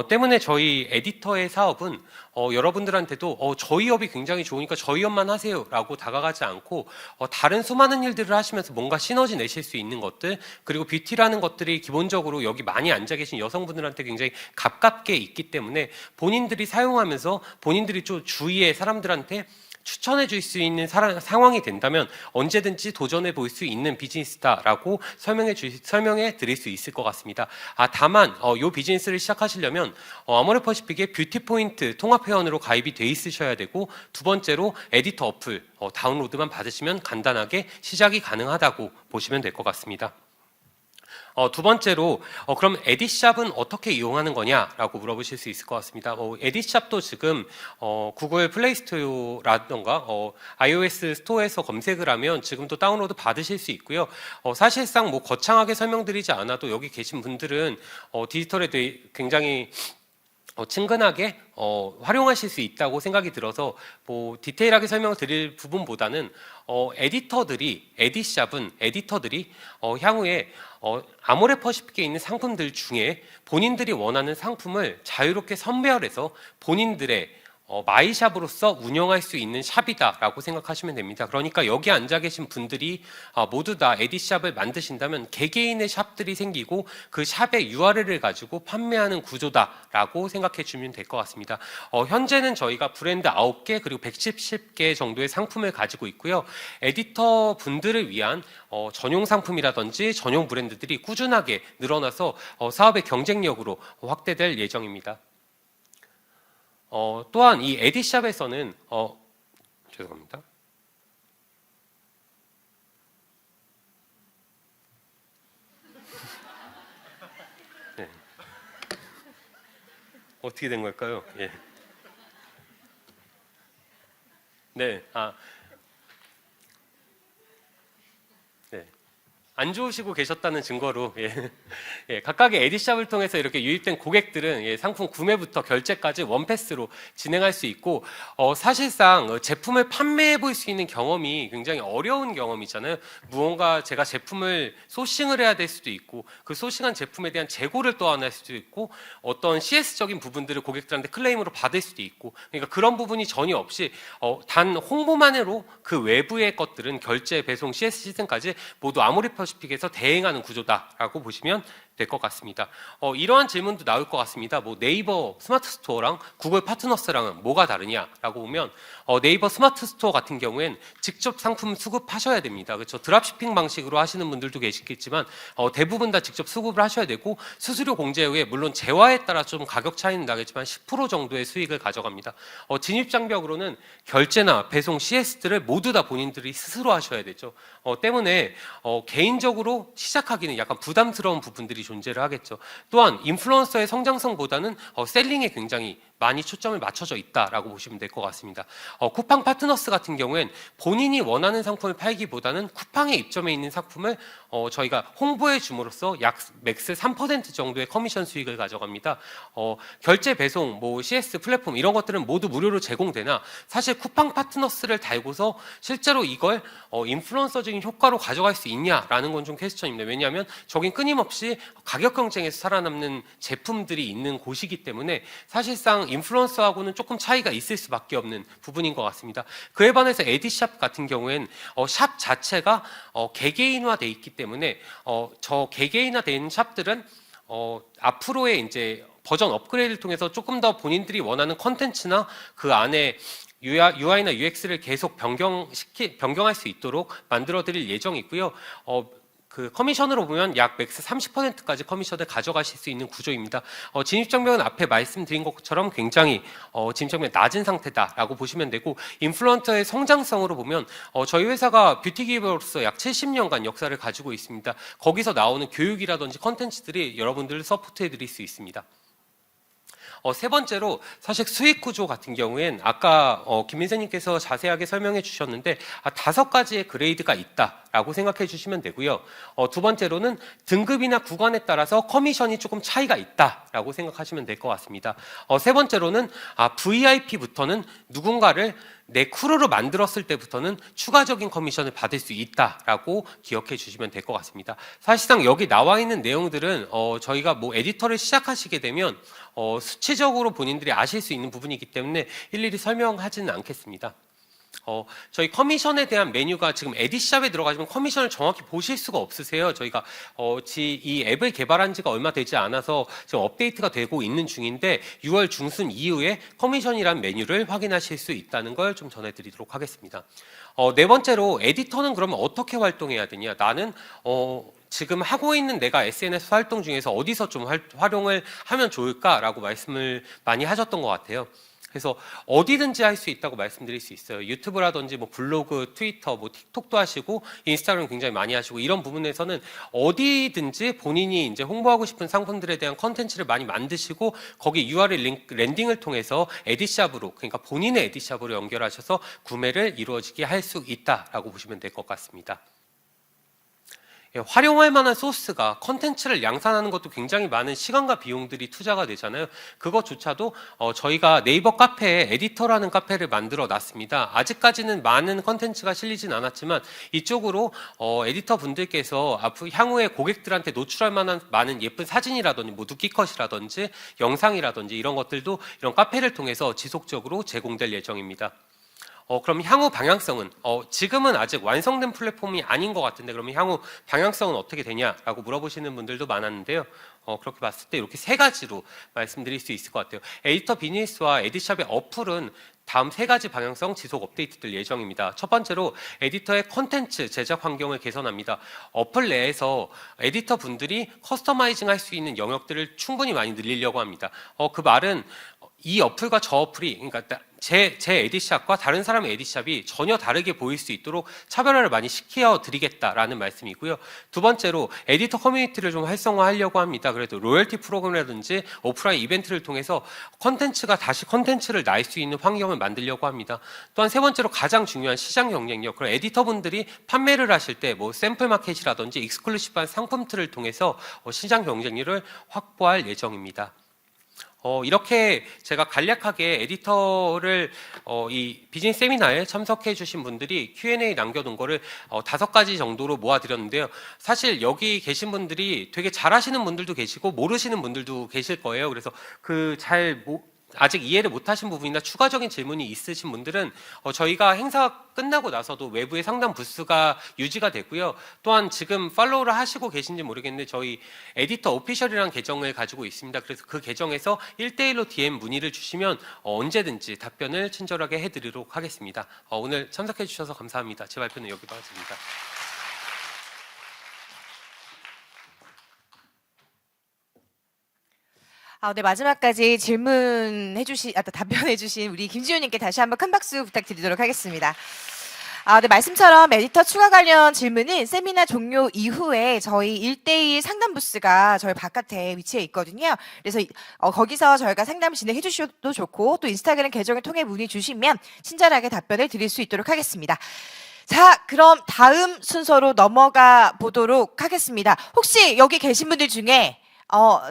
때문에 저희 에디터의 사업은 여러분들한테도 저희 업이 굉장히 좋으니까 저희 업만 하세요 라고 다가가지 않고 다른 수많은 일들을 하시면서 뭔가 시너지 내실 수 있는 것들 그리고 뷰티라는 것들이 기본적으로 여기 많이 앉아 계신 여성분들한테 굉장히 가깝게 있기 때문에 본인들이 사용하면서 본인들이 좀 주위의 사람들한테 추천해 줄 수 있는 상황이 된다면 언제든지 도전해 볼 수 있는 비즈니스다라고 설명해 드릴 수 있을 것 같습니다. 다만 이 비즈니스를 시작하시려면 아모레퍼시픽의 뷰티 포인트 통합 회원으로 가입이 돼 있으셔야 되고 두 번째로 에디터 어플 다운로드만 받으시면 간단하게 시작이 가능하다고 보시면 될 것 같습니다. 두 번째로 그럼 에디샵은 어떻게 이용하는 거냐라고 물어보실 수 있을 것 같습니다. 에디샵도 지금 구글 플레이 스토어라던가 iOS 스토어에서 검색을 하면 지금도 다운로드 받으실 수 있고요. 사실상 뭐 거창하게 설명드리지 않아도 여기 계신 분들은 디지털에 대해 굉장히 친근하게 활용하실 수 있다고 생각이 들어서 뭐 디테일하게 설명을 드릴 부분보다는 에디샵은 에디터들이 향후에 아모레퍼시픽에 있는 상품들 중에 본인들이 원하는 상품을 자유롭게 선별해서 본인들의 마이샵으로서 운영할 수 있는 샵이다라고 생각하시면 됩니다. 그러니까 여기 앉아 계신 분들이 모두 다 에디샵을 만드신다면 개개인의 샵들이 생기고 그 샵의 URL을 가지고 판매하는 구조다라고 생각해 주면 될 것 같습니다. 현재는 저희가 브랜드 9개 그리고 110개 정도의 상품을 가지고 있고요. 에디터 분들을 위한 전용 상품이라든지 전용 브랜드들이 꾸준하게 늘어나서 사업의 경쟁력으로 확대될 예정입니다. 또한 이 에디샵에서는 죄송합니다. 네. 어떻게 된 걸까요? 예. 네. 네. 안 좋으시고 계셨다는 증거로 각각의 에디샵을 통해서 이렇게 유입된 고객들은 상품 구매부터 결제까지 원패스로 진행할 수 있고 사실상 제품을 판매해 볼 수 있는 경험이 굉장히 어려운 경험이잖아요. 무언가 제가 제품을 소싱을 해야 될 수도 있고 그 소싱한 제품에 대한 재고를 또한 할 수도 있고 어떤 CS적인 부분들을 고객들한테 클레임으로 받을 수도 있고 그러니까 그런 부분이 전혀 없이 단 홍보만으로 그 외부의 것들은 결제, 배송, CS 시스템까지 모두 아모레퍼시픽에서 대행하는 구조다라고 보시면 될 것 같습니다. 이러한 질문도 나올 것 같습니다. 뭐 네이버 스마트 스토어랑 구글 파트너스랑은 뭐가 다르냐라고 보면 네이버 스마트 스토어 같은 경우엔 직접 상품 수급하셔야 됩니다. 그렇죠? 드랍시핑 방식으로 하시는 분들도 계시겠지만 대부분 다 직접 수급을 하셔야 되고 수수료 공제 후에 물론 재화에 따라 좀 가격 차이는 나겠지만 10% 정도의 수익을 가져갑니다. 진입장벽으로는 결제나 배송 CS들을 모두 다 본인들이 스스로 하셔야 되죠. 때문에 개인적으로 시작하기는 약간 부담스러운 부분들이 존재를 하겠죠. 또한 인플루언서의 성장성보다는 셀링에 굉장히 많이 초점을 맞춰져 있다라고 보시면 될 것 같습니다. 쿠팡 파트너스 같은 경우엔 본인이 원하는 상품을 팔기보다는 쿠팡에 입점해 있는 상품을 저희가 홍보해 줌으로써 약 맥스 3% 정도의 커미션 수익을 가져갑니다. 결제 배송, 뭐 CS 플랫폼 이런 것들은 모두 무료로 제공되나 사실 쿠팡 파트너스를 달고서 실제로 이걸 인플루언서적인 효과로 가져갈 수 있냐라는 건 좀 퀘스천입니다. 왜냐하면 저긴 끊임없이 가격 경쟁에서 살아남는 제품들이 있는 곳이기 때문에 사실상 인플루언서하고는 조금 차이가 있을 수밖에 없는 부분인 것 같습니다. 그에 반해서 에디샵 같은 경우엔 샵 자체가 개개인화돼 있기 때문에 저 개개인화돼 있는 샵들은 앞으로의 이제 버전 업그레이드를 통해서 조금 더 본인들이 원하는 컨텐츠나 그 안에 UI나 UX를 계속 변경할 수 있도록 만들어드릴 예정이고요. 그 커미션으로 보면 약 맥스 30%까지 커미션을 가져가실 수 있는 구조입니다. 진입장벽은 앞에 말씀드린 것처럼 굉장히 진입장벽이 낮은 상태다라고 보시면 되고 인플루언서의 성장성으로 보면 저희 회사가 뷰티 기업으로서 약 70년간 역사를 가지고 있습니다. 거기서 나오는 교육이라든지 컨텐츠들이 여러분들을 서포트해 드릴 수 있습니다. 세 번째로 사실 수익 구조 같은 경우엔 아까 김민세님께서 자세하게 설명해 주셨는데 5가지의 그레이드가 있다라고 생각해 주시면 되고요. 두 번째로는 등급이나 구간에 따라서 커미션이 조금 차이가 있다라고 생각하시면 될 것 같습니다. 세 번째로는 VIP부터는 누군가를 내 크루로 만들었을 때부터는 추가적인 커미션을 받을 수 있다라고 기억해 주시면 될 것 같습니다. 사실상 여기 나와 있는 내용들은 저희가 뭐 에디터를 시작하시게 되면 수치적으로 본인들이 아실 수 있는 부분이기 때문에 일일이 설명하지는 않겠습니다. 저희 커미션에 대한 메뉴가 지금 에디샵에 들어가시면 커미션을 정확히 보실 수가 없으세요. 저희가 이 앱을 개발한 지가 얼마 되지 않아서 지금 업데이트가 되고 있는 중인데 6월 중순 이후에 커미션이라는 메뉴를 확인하실 수 있다는 걸 좀 전해드리도록 하겠습니다. 네 번째로 에디터는 그러면 어떻게 활동해야 되냐? 나는 지금 하고 있는 내가 SNS 활동 중에서 어디서 좀 활용을 하면 좋을까라고 말씀을 많이 하셨던 것 같아요. 그래서 어디든지 할 수 있다고 말씀드릴 수 있어요. 유튜브라든지 뭐 블로그, 트위터, 뭐 틱톡도 하시고 인스타그램 굉장히 많이 하시고 이런 부분에서는 어디든지 본인이 이제 홍보하고 싶은 상품들에 대한 컨텐츠를 많이 만드시고 거기 URL 링크 랜딩을 통해서 에디샵으로, 그러니까 본인의 에디샵으로 연결하셔서 구매를 이루어지게 할 수 있다라고 보시면 될 것 같습니다. 활용할 만한 소스가 컨텐츠를 양산하는 것도 굉장히 많은 시간과 비용들이 투자가 되잖아요. 그것조차도 저희가 네이버 카페에 에디터라는 카페를 만들어 놨습니다. 아직까지는 많은 컨텐츠가 실리진 않았지만 이쪽으로 에디터 분들께서 앞으로 향후에 고객들한테 노출할 만한 많은 예쁜 사진이라든지 뭐 누끼컷이라든지 영상이라든지 이런 것들도 이런 카페를 통해서 지속적으로 제공될 예정입니다. 그럼 향후 방향성은 지금은 아직 완성된 플랫폼이 아닌 것 같은데 그러면 향후 방향성은 어떻게 되냐라고 물어보시는 분들도 많았는데요. 그렇게 봤을 때 이렇게 세 가지로 말씀드릴 수 있을 것 같아요. 에디터 비즈니스와 에디샵의 어플은 다음 세 가지 방향성 지속 업데이트될 예정입니다. 첫 번째로 에디터의 컨텐츠 제작 환경을 개선합니다. 어플 내에서 에디터 분들이 커스터마이징 할 수 있는 영역들을 충분히 많이 늘리려고 합니다. 그 말은 이 어플과 저 어플이, 그러니까 제 에디샵과 다른 사람의 에디샵이 전혀 다르게 보일 수 있도록 차별화를 많이 시켜 드리겠다라는 말씀이고요. 두 번째로 에디터 커뮤니티를 좀 활성화하려고 합니다. 그래도 로열티 프로그램이라든지 오프라인 이벤트를 통해서 컨텐츠가 다시 컨텐츠를 날 수 있는 환경을 만들려고 합니다. 또한 세 번째로 가장 중요한 시장 경쟁력, 그럼 에디터분들이 판매를 하실 때 뭐 샘플 마켓이라든지 익스클루시브한 상품들을 통해서 시장 경쟁률을 확보할 예정입니다. 이렇게 제가 간략하게 에디터를 이 비즈니스 세미나에 참석해 주신 분들이 Q&A 남겨둔 거를 5가지 정도로 모아드렸는데요. 사실 여기 계신 분들이 되게 잘하시는 분들도 계시고 모르시는 분들도 계실 거예요. 그래서 아직 이해를 못하신 부분이나 추가적인 질문이 있으신 분들은 저희가 행사 끝나고 나서도 외부의 상담 부스가 유지가 되고요. 또한 지금 팔로우를 하시고 계신지 모르겠는데 저희 에디터 오피셜이라는 계정을 가지고 있습니다. 그래서 그 계정에서 1대1로 DM 문의를 주시면 언제든지 답변을 친절하게 해드리도록 하겠습니다. 오늘 참석해 주셔서 감사합니다. 제 발표는 여기로 하겠습니다. 네, 마지막까지 답변해주신 우리 김지훈님께 다시 한번 큰 박수 부탁드리도록 하겠습니다. 네, 말씀처럼 에디터 추가 관련 질문은 세미나 종료 이후에 저희 1대1 상담 부스가 저희 바깥에 위치해 있거든요. 그래서 거기서 저희가 상담 진행해 주셔도 좋고 또 인스타그램 계정을 통해 문의 주시면 친절하게 답변을 드릴 수 있도록 하겠습니다. 자, 그럼 다음 순서로 넘어가 보도록 하겠습니다. 혹시 여기 계신 분들 중에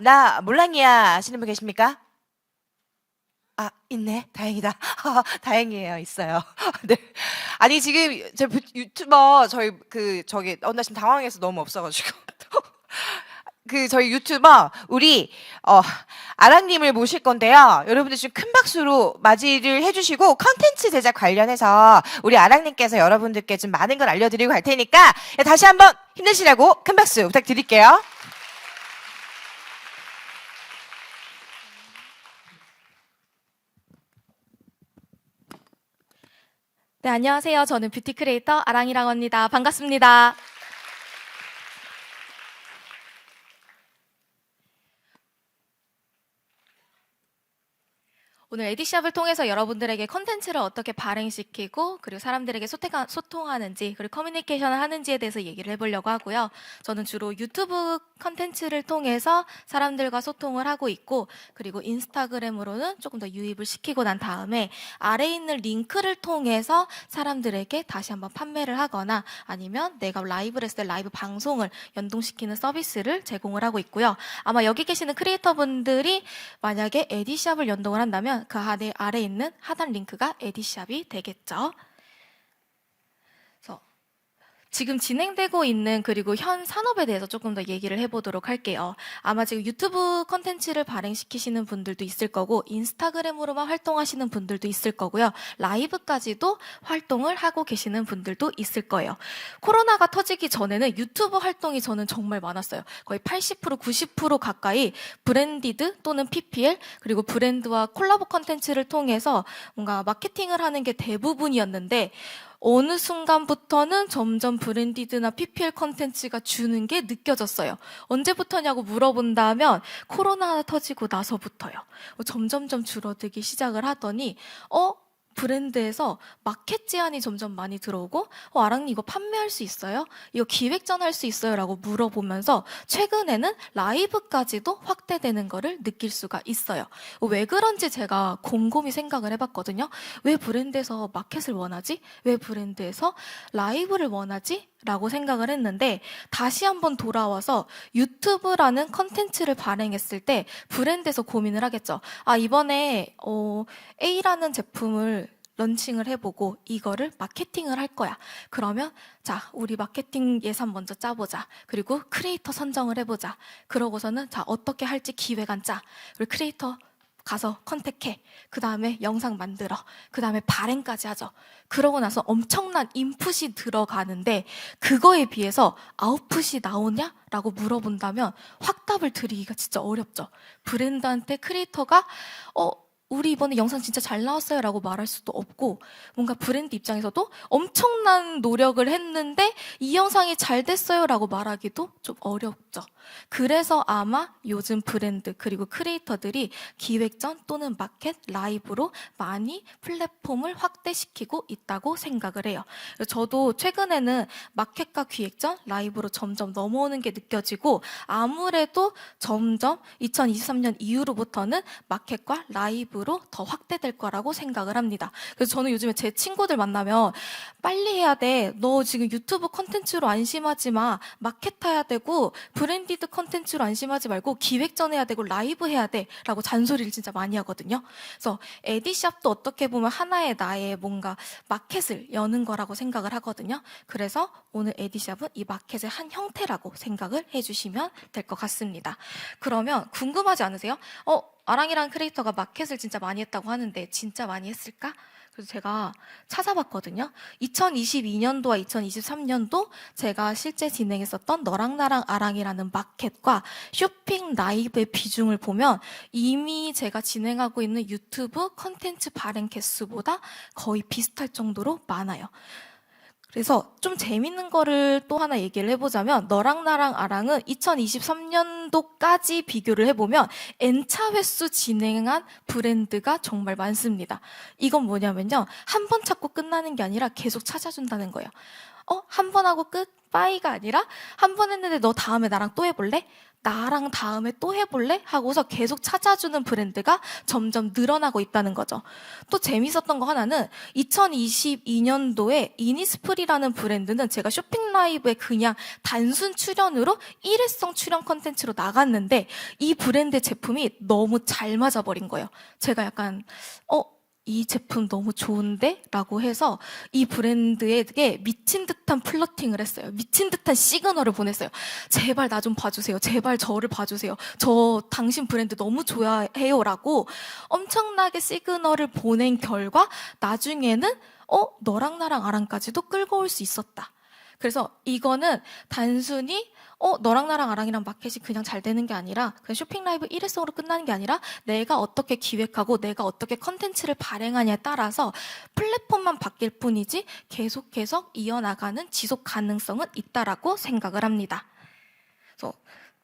나 몰랑이야 하시는 분 계십니까? 있네. 다행이다. 다행이에요. 있어요. 네. 아니, 지금 저 유튜버 나 지금 당황해서 너무 없어가지고. 저희 유튜버, 우리, 아랑님을 모실 건데요. 여러분들 지금 큰 박수로 맞이를 해주시고, 컨텐츠 제작 관련해서 우리 아랑님께서 여러분들께 좀 많은 걸 알려드리고 갈 테니까, 다시 한번 힘내시라고 큰 박수 부탁드릴게요. 네, 안녕하세요. 저는 뷰티 크리에이터 아랑이라고 합니다. 반갑습니다. 오늘 에디샵을 통해서 여러분들에게 컨텐츠를 어떻게 발행시키고 그리고 사람들에게 소통하는지 그리고 커뮤니케이션을 하는지에 대해서 얘기를 해보려고 하고요. 저는 주로 유튜브 컨텐츠를 통해서 사람들과 소통을 하고 있고 그리고 인스타그램으로는 조금 더 유입을 시키고 난 다음에 아래에 있는 링크를 통해서 사람들에게 다시 한번 판매를 하거나 아니면 내가 라이브를 했을 때 라이브 방송을 연동시키는 서비스를 제공을 하고 있고요. 아마 여기 계시는 크리에이터분들이 만약에 에디샵을 연동을 한다면 그 아래에 있는 하단 링크가 에디샵이 되겠죠. 그래서 지금 진행되고 있는 그리고 현 산업에 대해서 조금 더 얘기를 해보도록 할게요. 아마 지금 유튜브 컨텐츠를 발행시키시는 분들도 있을 거고 인스타그램으로만 활동하시는 분들도 있을 거고요. 라이브까지도 활동을 하고 계시는 분들도 있을 거예요. 코로나가 터지기 전에는 유튜브 활동이 저는 정말 많았어요. 거의 80%, 90% 가까이 브랜디드 또는 PPL 그리고 브랜드와 콜라보 컨텐츠를 통해서 뭔가 마케팅을 하는 게 대부분이었는데 어느 순간부터는 점점 브랜디드나 PPL 컨텐츠가 주는 게 느껴졌어요. 언제부터냐고 물어본다면 코로나 터지고 나서부터요. 점점점 줄어들기 시작을 하더니 브랜드에서 마켓 제안이 점점 많이 들어오고 아랑님 이거 판매할 수 있어요? 이거 기획전 할 수 있어요? 라고 물어보면서 최근에는 라이브까지도 확대되는 거를 느낄 수가 있어요. 왜 그런지 제가 곰곰이 생각을 해봤거든요. 왜 브랜드에서 마켓을 원하지? 왜 브랜드에서 라이브를 원하지? 라고 생각을 했는데 다시 한번 돌아와서 유튜브라는 컨텐츠를 발행했을 때 브랜드에서 고민을 하겠죠. 이번에 A라는 제품을 런칭을 해보고 이거를 마케팅을 할 거야. 그러면 자, 우리 마케팅 예산 먼저 짜보자. 그리고 크리에이터 선정을 해보자. 그러고서는 자, 어떻게 할지 기획안 짜. 그리고 크리에이터 가서 컨택해. 그 다음에 영상 만들어. 그 다음에 발행까지 하죠. 그러고 나서 엄청난 인풋이 들어가는데 그거에 비해서 아웃풋이 나오냐? 라고 물어본다면 확답을 드리기가 진짜 어렵죠. 브랜드한테 크리에이터가 우리 이번에 영상 진짜 잘 나왔어요 라고 말할 수도 없고 뭔가 브랜드 입장에서도 엄청난 노력을 했는데 이 영상이 잘 됐어요 라고 말하기도 좀 어렵죠. 그래서 아마 요즘 브랜드 그리고 크리에이터들이 기획전 또는 마켓, 라이브로 많이 플랫폼을 확대시키고 있다고 생각을 해요. 저도 최근에는 마켓과 기획전, 라이브로 점점 넘어오는 게 느껴지고 아무래도 점점 2023년 이후로부터는 마켓과 라이브로 더 확대될 거라고 생각을 합니다. 그래서 저는 요즘에 제 친구들 만나면 빨리 해야 돼. 너 지금 유튜브 콘텐츠로 안심하지 마. 마켓 해야 되고 브랜디드 콘텐츠로 안심하지 말고 기획전 해야 되고 라이브 해야 돼 라고 잔소리를 진짜 많이 하거든요. 그래서 에디샵도 어떻게 보면 하나의 나의 뭔가 마켓을 여는 거라고 생각을 하거든요. 그래서 오늘 에디샵은 이 마켓의 한 형태라고 생각을 해주시면 될 것 같습니다. 그러면 궁금하지 않으세요? 아랑이라는 크리에이터가 마켓을 진짜 많이 했다고 하는데 진짜 많이 했을까? 그래서 제가 찾아봤거든요. 2022년도와 2023년도 제가 실제 진행했었던 너랑 나랑 아랑이라는 마켓과 쇼핑 라이브의 비중을 보면 이미 제가 진행하고 있는 유튜브 컨텐츠 발행 개수보다 거의 비슷할 정도로 많아요. 그래서 좀 재밌는 거를 또 하나 얘기를 해보자면 너랑 나랑 아랑은 2023년도까지 비교를 해보면 N차 횟수 진행한 브랜드가 정말 많습니다. 이건 뭐냐면요. 한 번 찾고 끝나는 게 아니라 계속 찾아준다는 거예요. 한 번 하고 끝? 빠이가 아니라 한 번 했는데 너 다음에 나랑 또 해볼래? 나랑 다음에 또 해볼래? 하고서 계속 찾아주는 브랜드가 점점 늘어나고 있다는 거죠. 또 재밌었던 거 하나는 2022년도에 이니스프리라는 브랜드는 제가 쇼핑 라이브에 그냥 단순 출연으로 일회성 출연 컨텐츠로 나갔는데 이 브랜드의 제품이 너무 잘 맞아버린 거예요. 제가 약간 이 제품 너무 좋은데? 라고 해서 이 브랜드에게 미친 듯한 플러팅을 했어요. 미친 듯한 시그널을 보냈어요. 제발 나 좀 봐주세요. 제발 저를 봐주세요. 저 당신 브랜드 너무 좋아해요. 라고 엄청나게 시그널을 보낸 결과 나중에는 너랑 나랑 아랑까지도 끌고 올 수 있었다. 그래서 이거는 단순히 너랑 나랑 아랑이랑 마켓이 그냥 잘 되는 게 아니라 그냥 쇼핑 라이브 일회성으로 끝나는 게 아니라 내가 어떻게 기획하고 내가 어떻게 컨텐츠를 발행하냐에 따라서 플랫폼만 바뀔 뿐이지 계속해서 이어나가는 지속 가능성은 있다라고 생각을 합니다. 그래서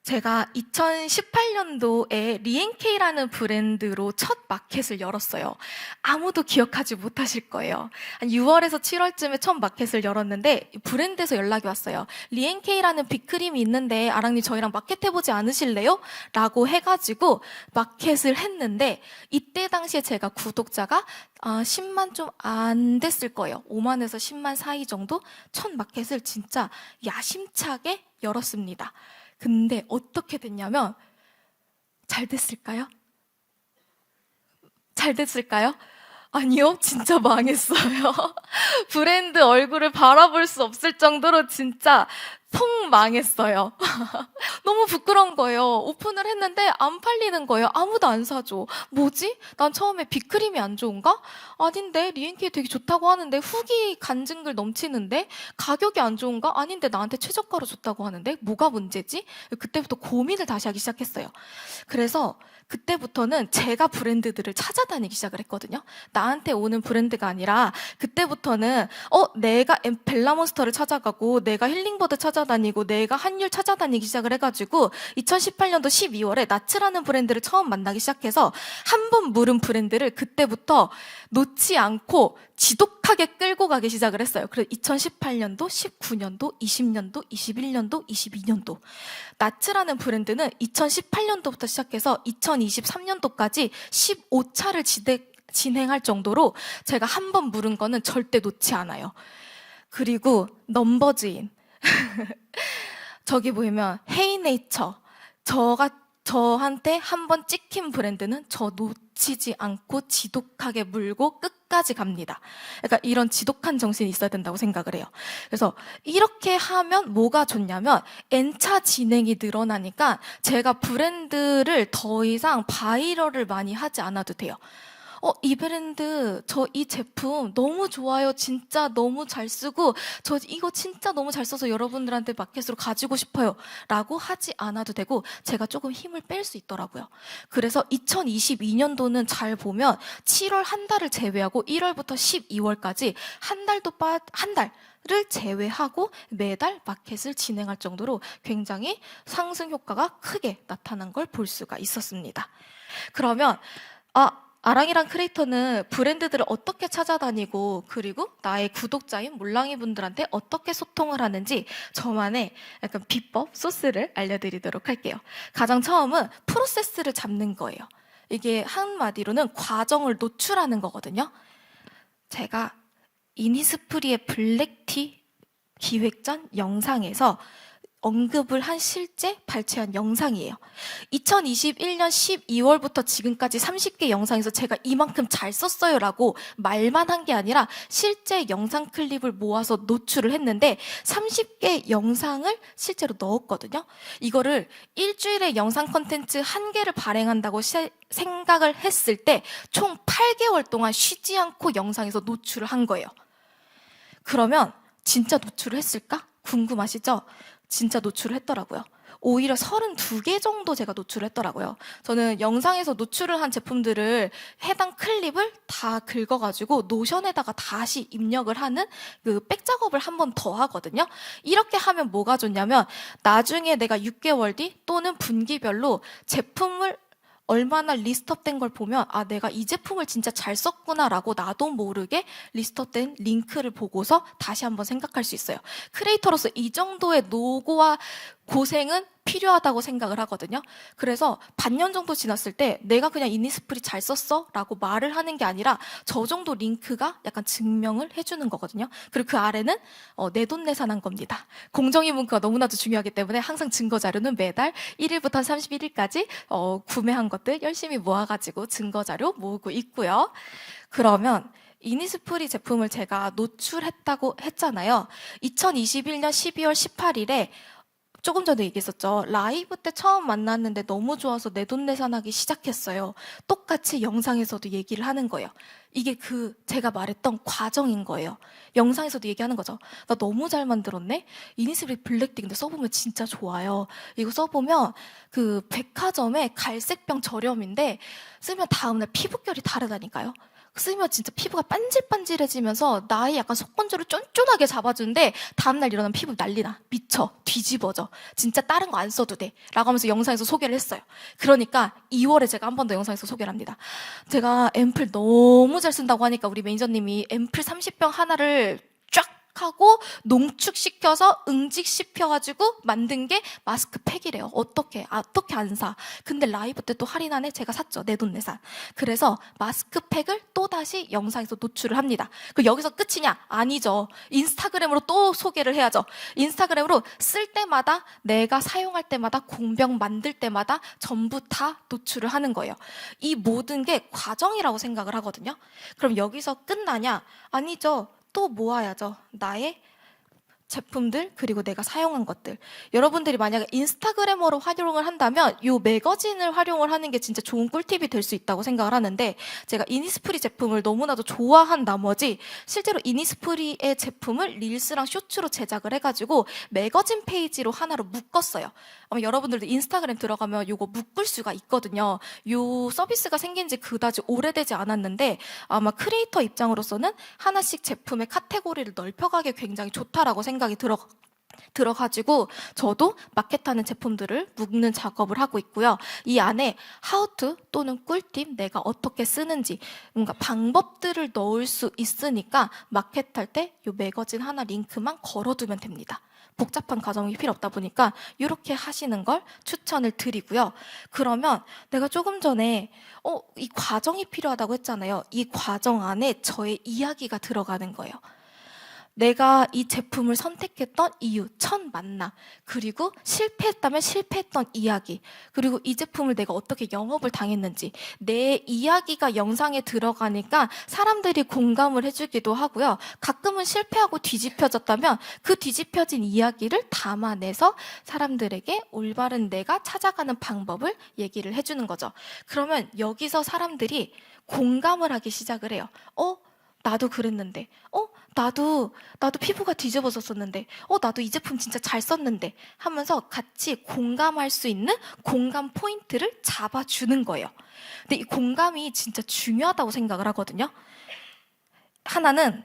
제가 2018년도에 리엔케이라는 브랜드로 첫 마켓을 열었어요. 아무도 기억하지 못하실 거예요. 한 6월에서 7월쯤에 첫 마켓을 열었는데 브랜드에서 연락이 왔어요. 리엔케이라는 빅크림이 있는데 아랑님 저희랑 마켓 해보지 않으실래요? 라고 해가지고 마켓을 했는데 이때 당시에 제가 구독자가 10만 좀 안 됐을 거예요. 5만에서 10만 사이 정도 첫 마켓을 진짜 야심차게 열었습니다. 근데 어떻게 됐냐면 잘 됐을까요? 잘 됐을까요? 아니요, 진짜 망했어요. 브랜드 얼굴을 바라볼 수 없을 정도로 진짜 퐁 망했어요. 너무 부끄러운 거예요. 오픈을 했는데 안 팔리는 거예요. 아무도 안 사줘. 뭐지? 난 처음에 빅크림이 안 좋은가? 아닌데 리앤케이 되게 좋다고 하는데 후기 간증글 넘치는데 가격이 안 좋은가? 아닌데 나한테 최저가로 줬다고 하는데 뭐가 문제지? 그때부터 고민을 다시 하기 시작했어요. 그래서 그때부터는 제가 브랜드들을 찾아다니기 시작을 했거든요. 나한테 오는 브랜드가 아니라 그때부터는 내가 벨라몬스터를 찾아가고 내가 힐링버드 찾아다니고 내가 한율 찾아다니기 시작을 해가지고 2018년도 12월에 나츠라는 브랜드를 처음 만나기 시작해서 한 번 물은 브랜드를 그때부터 놓지 않고 지독하게 끌고 가기 시작을 했어요. 그래서 2018년도, 19년도, 20년도, 21년도, 22년도 나츠라는 브랜드는 2018년도부터 시작해서 2023년도까지 15차를 진행할 정도로 제가 한 번 물은 거는 절대 놓지 않아요. 그리고 넘버즈인 저기 보이면 헤이네이처 저한테 한 번 찍힌 브랜드는 저 놓치지 않고 지독하게 물고 끝까지 갑니다. 그러니까 이런 지독한 정신이 있어야 된다고 생각을 해요. 그래서 이렇게 하면 뭐가 좋냐면 N차 진행이 늘어나니까 제가 브랜드를 더 이상 바이럴을 많이 하지 않아도 돼요. 이 브랜드, 저 이 제품 너무 좋아요. 진짜 너무 잘 쓰고, 저 이거 진짜 너무 잘 써서 여러분들한테 마켓으로 가지고 싶어요. 라고 하지 않아도 되고, 제가 조금 힘을 뺄 수 있더라고요. 그래서 2022년도는 잘 보면 7월 한 달을 제외하고 1월부터 12월까지 한 달을 제외하고 매달 마켓을 진행할 정도로 굉장히 상승 효과가 크게 나타난 걸 볼 수가 있었습니다. 그러면, 아랑이랑 크리에이터는 브랜드들을 어떻게 찾아다니고 그리고 나의 구독자인 몰랑이 분들한테 어떻게 소통을 하는지 저만의 약간 비법, 소스를 알려드리도록 할게요. 가장 처음은 프로세스를 잡는 거예요. 이게 한마디로는 과정을 노출하는 거거든요. 제가 이니스프리의 블랙티 기획전 영상에서 언급을 한 실제 발췌한 영상이에요. 2021년 12월부터 지금까지 30개 영상에서 제가 이만큼 잘 썼어요 라고 말만 한 게 아니라 실제 영상 클립을 모아서 노출을 했는데 30개 영상을 실제로 넣었거든요. 이거를 일주일에 영상 콘텐츠 1개를 발행한다고 생각을 했을 때 총 8개월 동안 쉬지 않고 영상에서 노출을 한 거예요. 그러면 진짜 노출을 했을까? 궁금하시죠? 진짜 노출을 했더라고요. 오히려 32개 정도 제가 노출을 했더라고요. 저는 영상에서 노출을 한 제품들을 해당 클립을 다 긁어가지고 노션에다가 다시 입력을 하는 그 백 작업을 한 번 더 하거든요. 이렇게 하면 뭐가 좋냐면 나중에 내가 6개월 뒤 또는 분기별로 제품을 얼마나 리스트업된 걸 보면 내가 이 제품을 진짜 잘 썼구나라고 나도 모르게 리스트업된 링크를 보고서 다시 한번 생각할 수 있어요. 크리에이터로서 이 정도의 노고와 고생은 필요하다고 생각을 하거든요. 그래서 반년 정도 지났을 때 내가 그냥 이니스프리 잘 썼어? 라고 말을 하는 게 아니라 저 정도 링크가 약간 증명을 해주는 거거든요. 그리고 그 아래는 내돈내산한 겁니다. 공정위 문구가 너무나도 중요하기 때문에 항상 증거 자료는 매달 1일부터 31일까지 구매한 것들 열심히 모아가지고 증거 자료 모으고 있고요. 그러면 이니스프리 제품을 제가 노출했다고 했잖아요. 2021년 12월 18일에 조금 전에 얘기했었죠. 라이브 때 처음 만났는데 너무 좋아서 내돈내산하기 시작했어요. 똑같이 영상에서도 얘기를 하는 거예요. 이게 제가 말했던 과정인 거예요. 영상에서도 얘기하는 거죠. 나 너무 잘 만들었네? 이니스프리 블랙티 근데 써보면 진짜 좋아요. 이거 써보면 백화점에 갈색병 저렴인데 쓰면 다음날 피부결이 다르다니까요. 쓰면 진짜 피부가 반질반질해지면서 나의 약간 속건조를 쫀쫀하게 잡아주는데 다음날 일어나면 피부 난리나. 미쳐. 뒤집어져. 진짜 다른 거 안 써도 돼. 라고 하면서 영상에서 소개를 했어요. 그러니까 2월에 제가 한 번 더 영상에서 소개를 합니다. 제가 앰플 너무 잘 쓴다고 하니까 우리 매니저님이 앰플 30병 하나를 쫙 하고 농축시켜서 응직시켜가지고 만든 게 마스크팩이래요. 어떻게 안 사? 근데 라이브 때 또 할인하네. 제가 샀죠. 내돈내산. 그래서 마스크팩을 또다시 영상에서 노출을 합니다. 여기서 끝이냐? 아니죠. 인스타그램으로 또 소개를 해야죠. 인스타그램으로 쓸 때마다 내가 사용할 때마다 공병 만들 때마다 전부 다 노출을 하는 거예요. 이 모든 게 과정이라고 생각을 하거든요. 그럼 여기서 끝나냐? 아니죠. 또 모아야죠. 나의 제품들 그리고 내가 사용한 것들. 여러분들이 만약에 인스타그래머로 활용을 한다면 요 매거진을 활용을 하는 게 진짜 좋은 꿀팁이 될 수 있다고 생각을 하는데, 제가 이니스프리 제품을 너무나도 좋아한 나머지 실제로 이니스프리의 제품을 릴스랑 쇼츠로 제작을 해가지고 매거진 페이지로 하나로 묶었어요. 아마 여러분들도 인스타그램 들어가면 요거 묶을 수가 있거든요. 요 서비스가 생긴 지 그다지 오래되지 않았는데 아마 크리에이터 입장으로서는 하나씩 제품의 카테고리를 넓혀가기 굉장히 좋다라고 생각이 들어가지고 저도 마켓하는 제품들을 묶는 작업을 하고 있고요. 이 안에 how to 또는 꿀팁, 내가 어떻게 쓰는지 뭔가 방법들을 넣을 수 있으니까 마켓할 때 요 매거진 하나 링크만 걸어두면 됩니다. 복잡한 과정이 필요 없다 보니까 이렇게 하시는 걸 추천을 드리고요. 그러면 내가 조금 전에 이 과정이 필요하다고 했잖아요. 이 과정 안에 저의 이야기가 들어가는 거예요. 내가 이 제품을 선택했던 이유, 첫 만남, 그리고 실패했다면 실패했던 이야기, 그리고 이 제품을 내가 어떻게 영업을 당했는지, 내 이야기가 영상에 들어가니까 사람들이 공감을 해주기도 하고요. 가끔은 실패하고 뒤집혀졌다면 그 뒤집혀진 이야기를 담아내서 사람들에게 올바른 내가 찾아가는 방법을 얘기를 해주는 거죠. 그러면 여기서 사람들이 공감을 하기 시작을 해요. 나도 그랬는데, 나도 피부가 뒤집어졌었는데, 나도 이 제품 진짜 잘 썼는데 하면서 같이 공감할 수 있는 공감 포인트를 잡아주는 거예요. 근데 이 공감이 진짜 중요하다고 생각을 하거든요. 하나는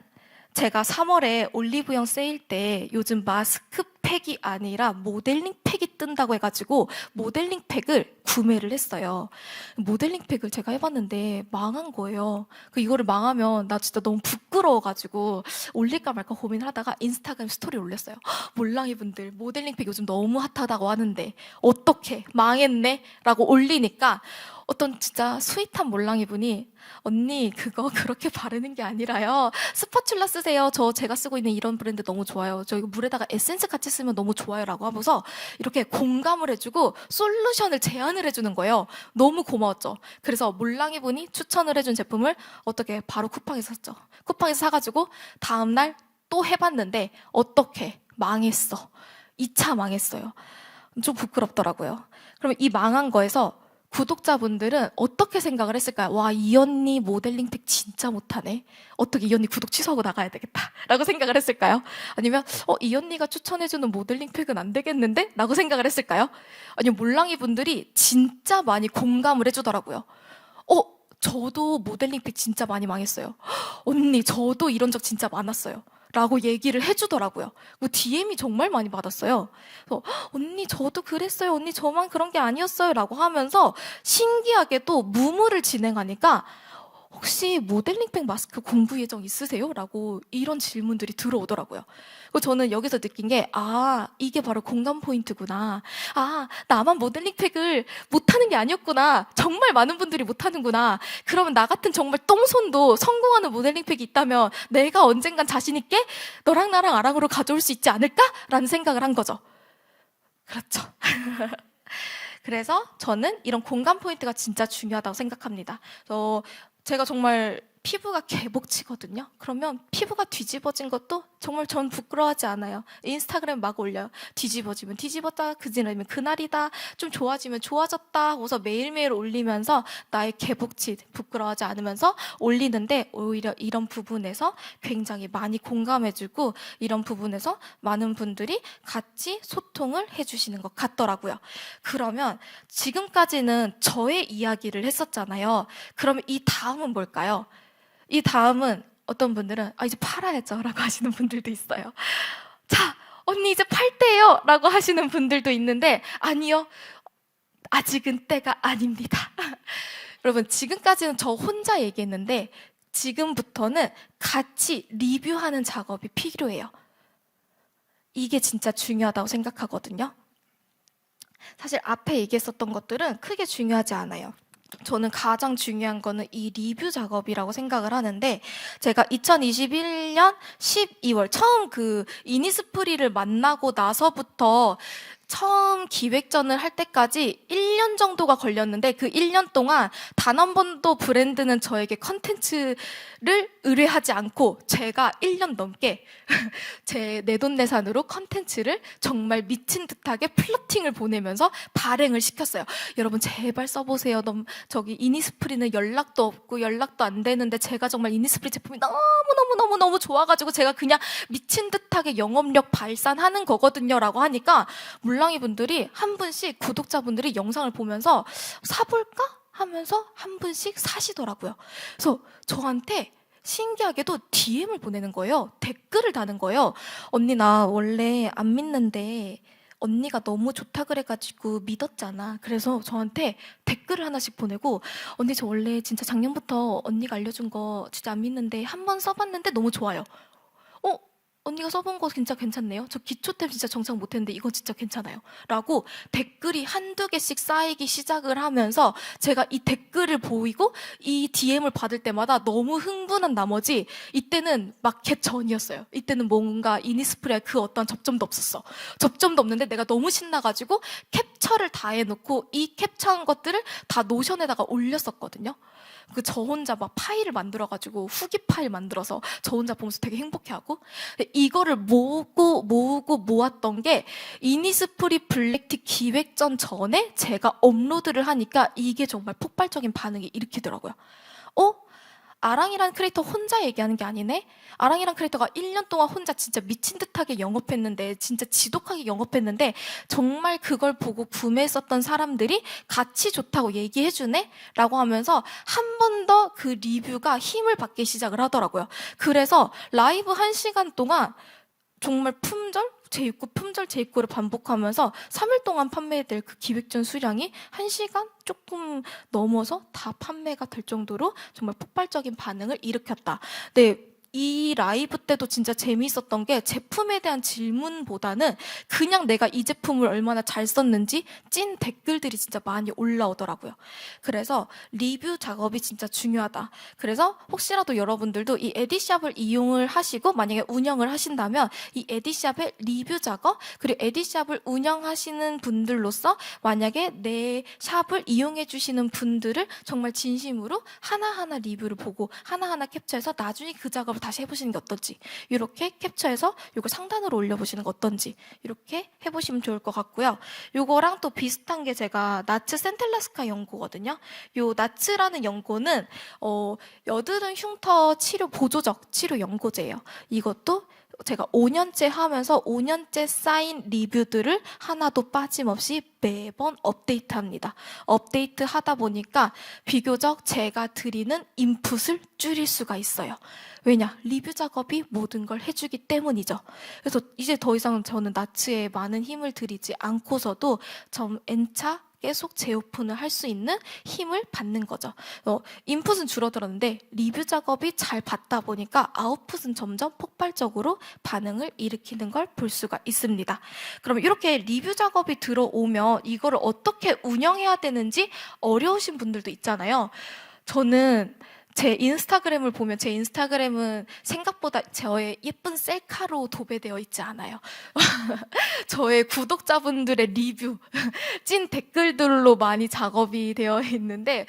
제가 3월에 올리브영 세일 때 요즘 마스크팩이 아니라 모델링 팩이 뜬다고 해가지고 모델링 팩을 구매를 했어요. 모델링 팩을 제가 해봤는데 망한 거예요. 이거를 망하면 나 진짜 너무 부끄러워가지고 올릴까 말까 고민을 하다가 인스타그램 스토리 올렸어요. 몰랑이 분들 모델링 팩 요즘 너무 핫하다고 하는데 어떡해, 망했네 라고 올리니까 어떤 진짜 스윗한 몰랑이 분이, 언니 그거 그렇게 바르는 게 아니라요, 스파츌라 쓰세요. 제가 쓰고 있는 이런 브랜드 너무 좋아요. 저 이거 물에다가 에센스 같이 쓰면 너무 좋아요 라고 하면서 이렇게 공감을 해주고 솔루션을 제안을 해주는 거예요. 너무 고마웠죠. 그래서 몰랑이 분이 추천을 해준 제품을 어떻게 바로 쿠팡에서 샀죠. 쿠팡에서 사가지고 다음날 또 해봤는데 어떻게 망했어. 2차 망했어요. 좀 부끄럽더라고요. 그러면 이 망한 거에서 구독자분들은 어떻게 생각을 했을까요? 와, 이 언니 모델링 팩 진짜 못하네. 어떻게 이 언니 구독 취소하고 나가야 되겠다 라고 생각을 했을까요? 아니면 이 언니가 추천해주는 모델링 팩은 안 되겠는데? 라고 생각을 했을까요? 아니면 몰랑이 분들이 진짜 많이 공감을 해주더라고요. 저도 모델링 팩 진짜 많이 망했어요. 언니 저도 이런 적 진짜 많았어요 라고 얘기를 해주더라고요. DM이 정말 많이 받았어요. 그래서 언니 저도 그랬어요. 언니 저만 그런 게 아니었어요 라고 하면서 신기하게도 무무를 진행하니까 혹시 모델링팩 마스크 공부 예정 있으세요? 라고 이런 질문들이 들어오더라고요. 저는 여기서 느낀 게 이게 바로 공감 포인트구나. 나만 모델링팩을 못하는 게 아니었구나. 정말 많은 분들이 못하는구나. 그러면 나 같은 정말 똥손도 성공하는 모델링팩이 있다면 내가 언젠간 자신 있게 너랑 나랑 아랑으로 가져올 수 있지 않을까라는 생각을 한 거죠. 그렇죠. 그래서 저는 이런 공감 포인트가 진짜 중요하다고 생각합니다. 제가 정말 피부가 개복치거든요. 그러면 피부가 뒤집어진 것도 정말 전 부끄러워하지 않아요. 인스타그램 막 올려요. 뒤집어지면 뒤집었다, 그날이다, 좀 좋아지면 좋아졌다 하고서 매일매일 올리면서 나의 개복치 부끄러워하지 않으면서 올리는데, 오히려 이런 부분에서 굉장히 많이 공감해주고 이런 부분에서 많은 분들이 같이 소통을 해주시는 것 같더라고요. 그러면 지금까지는 저의 이야기를 했었잖아요. 그러면 이 다음은 뭘까요? 이 다음은 어떤 분들은 이제 팔아야죠 라고 하시는 분들도 있어요. 자, 언니 이제 팔 때예요 라고 하시는 분들도 있는데, 아니요, 아직은 때가 아닙니다. 여러분, 지금까지는 저 혼자 얘기했는데 지금부터는 같이 리뷰하는 작업이 필요해요. 이게 진짜 중요하다고 생각하거든요. 사실 앞에 얘기했었던 것들은 크게 중요하지 않아요. 저는 가장 중요한 거는 이 리뷰 작업이라고 생각을 하는데, 제가 2021년 12월 처음 이니스프리를 만나고 나서부터 처음 기획전을 할 때까지 1년 정도가 걸렸는데 그 1년 동안 단 한 번도 브랜드는 저에게 컨텐츠를 의뢰하지 않고 제가 1년 넘게 제 내돈내산으로 컨텐츠를 정말 미친 듯하게 플러팅을 보내면서 발행을 시켰어요. 여러분 제발 써보세요. 저기 이니스프리는 연락도 없고 연락도 안 되는데 제가 정말 이니스프리 제품이 너무 좋아가지고 제가 그냥 미친 듯하게 영업력 발산하는 거거든요 라고 하니까 물랑이 분들이 한 분씩 구독자분들이 영상을 보면서 사볼까? 하면서 한 분씩 사시더라고요. 그래서 저한테 신기하게도 DM을 보내는 거예요. 댓글을 다는 거예요. 언니 나 원래 안 믿는데 언니가 너무 좋다 그래가지고 믿었잖아. 그래서 저한테 댓글을 하나씩 보내고 언니 저 원래 진짜 작년부터 언니가 알려준 거 진짜 안 믿는데 한 번 써봤는데 너무 좋아요. 언니가 써본 거 진짜 괜찮네요. 저 기초템 진짜 정착 못했는데 이거 진짜 괜찮아요. 라고 댓글이 한두 개씩 쌓이기 시작을 하면서 제가 이 댓글을 보이고 이 DM을 받을 때마다 너무 흥분한 나머지 이때는 마켓 전이었어요. 이때는 뭔가 이니스프리에 그 어떤 접점도 없었어. 접점도 없는데 내가 너무 신나가지고 캡처를 다 해놓고 이 캡처한 것들을 다 노션에다가 올렸었거든요. 저 혼자 막 파일을 만들어가지고 후기 파일 만들어서 저 혼자 보면서 되게 행복해하고 이거를 모으고 모았던 게 이니스프리 블랙티 기획전 전에 제가 업로드를 하니까 이게 정말 폭발적인 반응이 일으키더라고요. 아랑이라는 크리에이터 혼자 얘기하는 게 아니네? 아랑이라는 크리에이터가 1년 동안 혼자 진짜 미친 듯하게 영업했는데 진짜 지독하게 영업했는데 정말 그걸 보고 구매했었던 사람들이 가치 좋다고 얘기해주네? 라고 하면서 한 번 더 그 리뷰가 힘을 받기 시작을 하더라고요. 그래서 라이브 1시간 동안 정말 품절, 재입고, 품절, 재입고를 반복하면서 3일 동안 판매될 그 기획전 수량이 1시간 조금 넘어서 다 판매가 될 정도로 정말 폭발적인 반응을 일으켰다. 네. 이 라이브 때도 진짜 재미있었던 게 제품에 대한 질문보다는 그냥 내가 이 제품을 얼마나 잘 썼는지 찐 댓글들이 진짜 많이 올라오더라고요. 그래서 리뷰 작업이 진짜 중요하다. 그래서 혹시라도 여러분들도 이 에디샵을 이용을 하시고 만약에 운영을 하신다면 이 에디샵의 리뷰 작업 그리고 에디샵을 운영하시는 분들로서 만약에 내 샵을 이용해 주시는 분들을 정말 진심으로 하나하나 리뷰를 보고 하나하나 캡처해서 나중에 그 작업을 다시 해보시는 게 어떤지 이렇게 캡처해서 이거 상단으로 올려보시는 거 어떤지 이렇게 해보시면 좋을 것 같고요. 이거랑 또 비슷한 게 제가 나츠 센텔라스카 연고거든요. 요 나츠라는 연고는 여드름 흉터 치료 보조적 치료 연고제예요. 이것도 제가 5년째 하면서 5년째 쌓인 리뷰들을 하나도 빠짐없이 매번 업데이트합니다. 업데이트 하다 보니까 비교적 제가 드리는 인풋을 줄일 수가 있어요. 왜냐? 리뷰 작업이 모든 걸 해주기 때문이죠. 그래서 이제 더 이상 저는 나츠에 많은 힘을 들이지 않고서도 좀 N차 계속 재오픈을 할 수 있는 힘을 받는 거죠. 인풋은 줄어들었는데 리뷰 작업이 잘 받다 보니까 아웃풋은 점점 폭발적으로 반응을 일으키는 걸 볼 수가 있습니다. 그럼 이렇게 리뷰 작업이 들어오면 이거를 어떻게 운영해야 되는지 어려우신 분들도 있잖아요. 저는 제 인스타그램을 보면 제 인스타그램은 생각보다 저의 예쁜 셀카로 도배되어 있지 않아요. 저의 구독자분들의 리뷰, 찐 댓글들로 많이 작업이 되어 있는데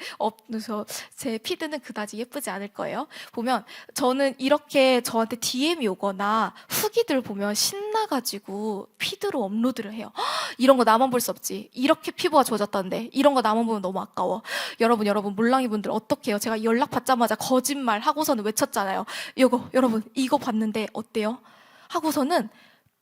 그래서 제 피드는 그다지 예쁘지 않을 거예요. 보면 저는 이렇게 저한테 DM이 오거나 후기들 보면 신나가지고 피드로 업로드를 해요. 이런 거 나만 볼 수 없지. 이렇게 피부가 좋아졌다는데 이런 거 나만 보면 너무 아까워. 여러분 몰랑이 분들 어떡해요? 제가 연락 받자마자 거짓말 하고서는 외쳤잖아요. 여러분 이거 봤는데 어때요? 하고서는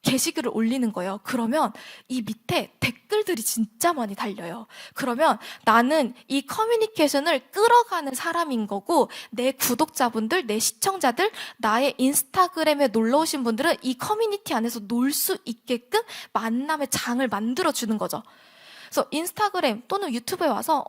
게시글을 올리는 거예요. 그러면 이 밑에 댓글들이 진짜 많이 달려요. 그러면 나는 이 커뮤니케이션을 끌어가는 사람인 거고 내 구독자분들, 내 시청자들, 나의 인스타그램에 놀러 오신 분들은 이 커뮤니티 안에서 놀 수 있게끔 만남의 장을 만들어주는 거죠. 그래서 인스타그램 또는 유튜브에 와서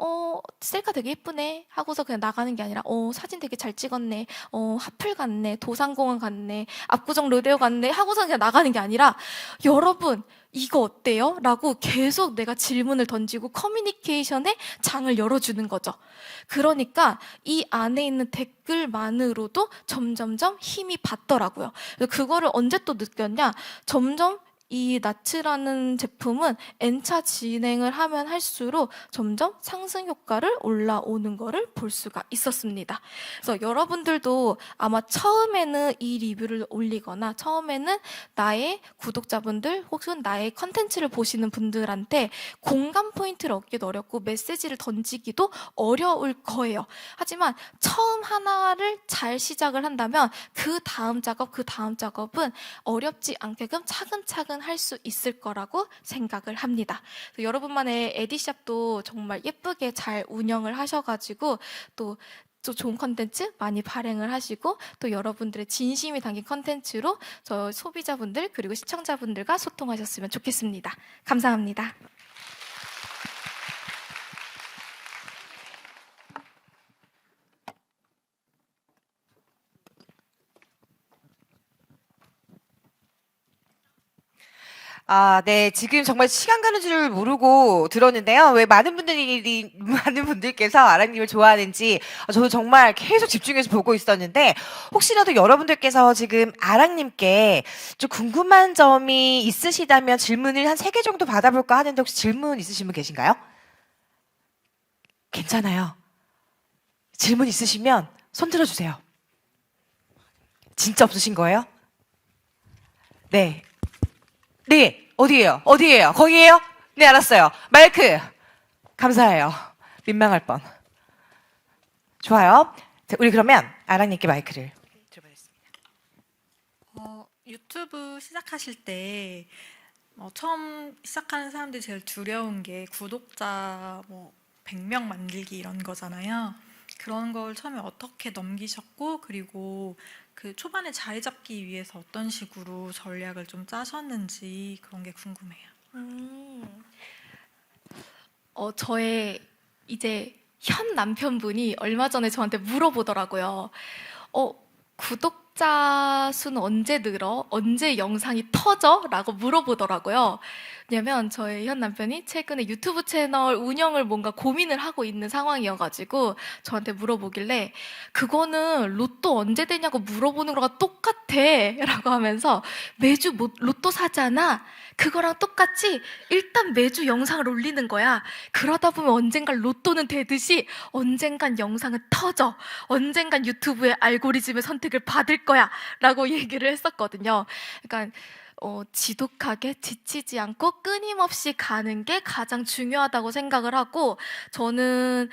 셀카 되게 예쁘네 하고서 그냥 나가는 게 아니라 사진 되게 잘 찍었네, 하플 갔네, 도산공원 갔네, 압구정 로데오 갔네 하고서 그냥 나가는 게 아니라 여러분 이거 어때요? 라고 계속 내가 질문을 던지고 커뮤니케이션의 장을 열어주는 거죠. 그러니까 이 안에 있는 댓글만으로도 점점점 힘이 받더라고요. 그거를 언제 또 느꼈냐? 점점 이 나츠라는 제품은 N차 진행을 하면 할수록 점점 상승 효과를 올라오는 거를 볼 수가 있었습니다. 그래서 여러분들도 아마 처음에는 이 리뷰를 올리거나 처음에는 나의 구독자분들 혹은 나의 컨텐츠를 보시는 분들한테 공감 포인트를 얻기도 어렵고 메시지를 던지기도 어려울 거예요. 하지만 처음 하나를 잘 시작을 한다면 그 다음 작업은 어렵지 않게끔 차근차근 할 수 있을 거라고 생각을 합니다. 여러분만의 에디샵도 정말 예쁘게 잘 운영을 하셔가지고 또 좋은 컨텐츠 많이 발행을 하시고 또 여러분들의 진심이 담긴 컨텐츠로 저 소비자분들 그리고 시청자분들과 소통하셨으면 좋겠습니다. 감사합니다. 아, 네. 지금 정말 시간 가는 줄 모르고 들었는데요. 왜 많은 분들께서 아랑님을 좋아하는지 저도 정말 계속 집중해서 보고 있었는데 혹시라도 여러분들께서 지금 아랑님께 좀 궁금한 점이 있으시다면 질문을 한 3개 정도 받아볼까 하는데 혹시 질문 있으신 분 계신가요? 괜찮아요. 질문 있으시면 손 들어주세요. 진짜 없으신 거예요? 네. 네, 어디예요? 어디예요? 거기예요? 네, 알았어요. 마이크. 감사해요. 민망할 뻔. 좋아요. 자, 우리 그러면 아랑님께 마이크를 줘보겠습니다. 유튜브 시작하실 때 처음 시작하는 사람들이 제일 두려운 게 구독자 100명 만들기 이런 거잖아요. 그런 걸 처음에 어떻게 넘기셨고 그리고 그 초반에 자리 잡기 위해서 어떤 식으로 전략을 좀 짜셨는지 그런 게 궁금해요. 저의 이제 현 남편분이 얼마 전에 저한테 물어보더라고요. 구독자 수는 언제 늘어? 언제 영상이 터져? 라고 물어보더라고요. 왜냐면 저의 현 남편이 최근에 유튜브 채널 운영을 뭔가 고민을 하고 있는 상황이어가지고 저한테 물어보길래 그거는 로또 언제 되냐고 물어보는 거랑 똑같아 라고 하면서 매주 로또 사잖아. 그거랑 똑같이 일단 매주 영상을 올리는 거야. 그러다 보면 언젠간 로또는 되듯이 언젠간 영상은 터져. 언젠간 유튜브의 알고리즘의 선택을 받을 거야. 라고 얘기를 했었거든요. 그러니까 지독하게 지치지 않고 끊임없이 가는 게 가장 중요하다고 생각을 하고 저는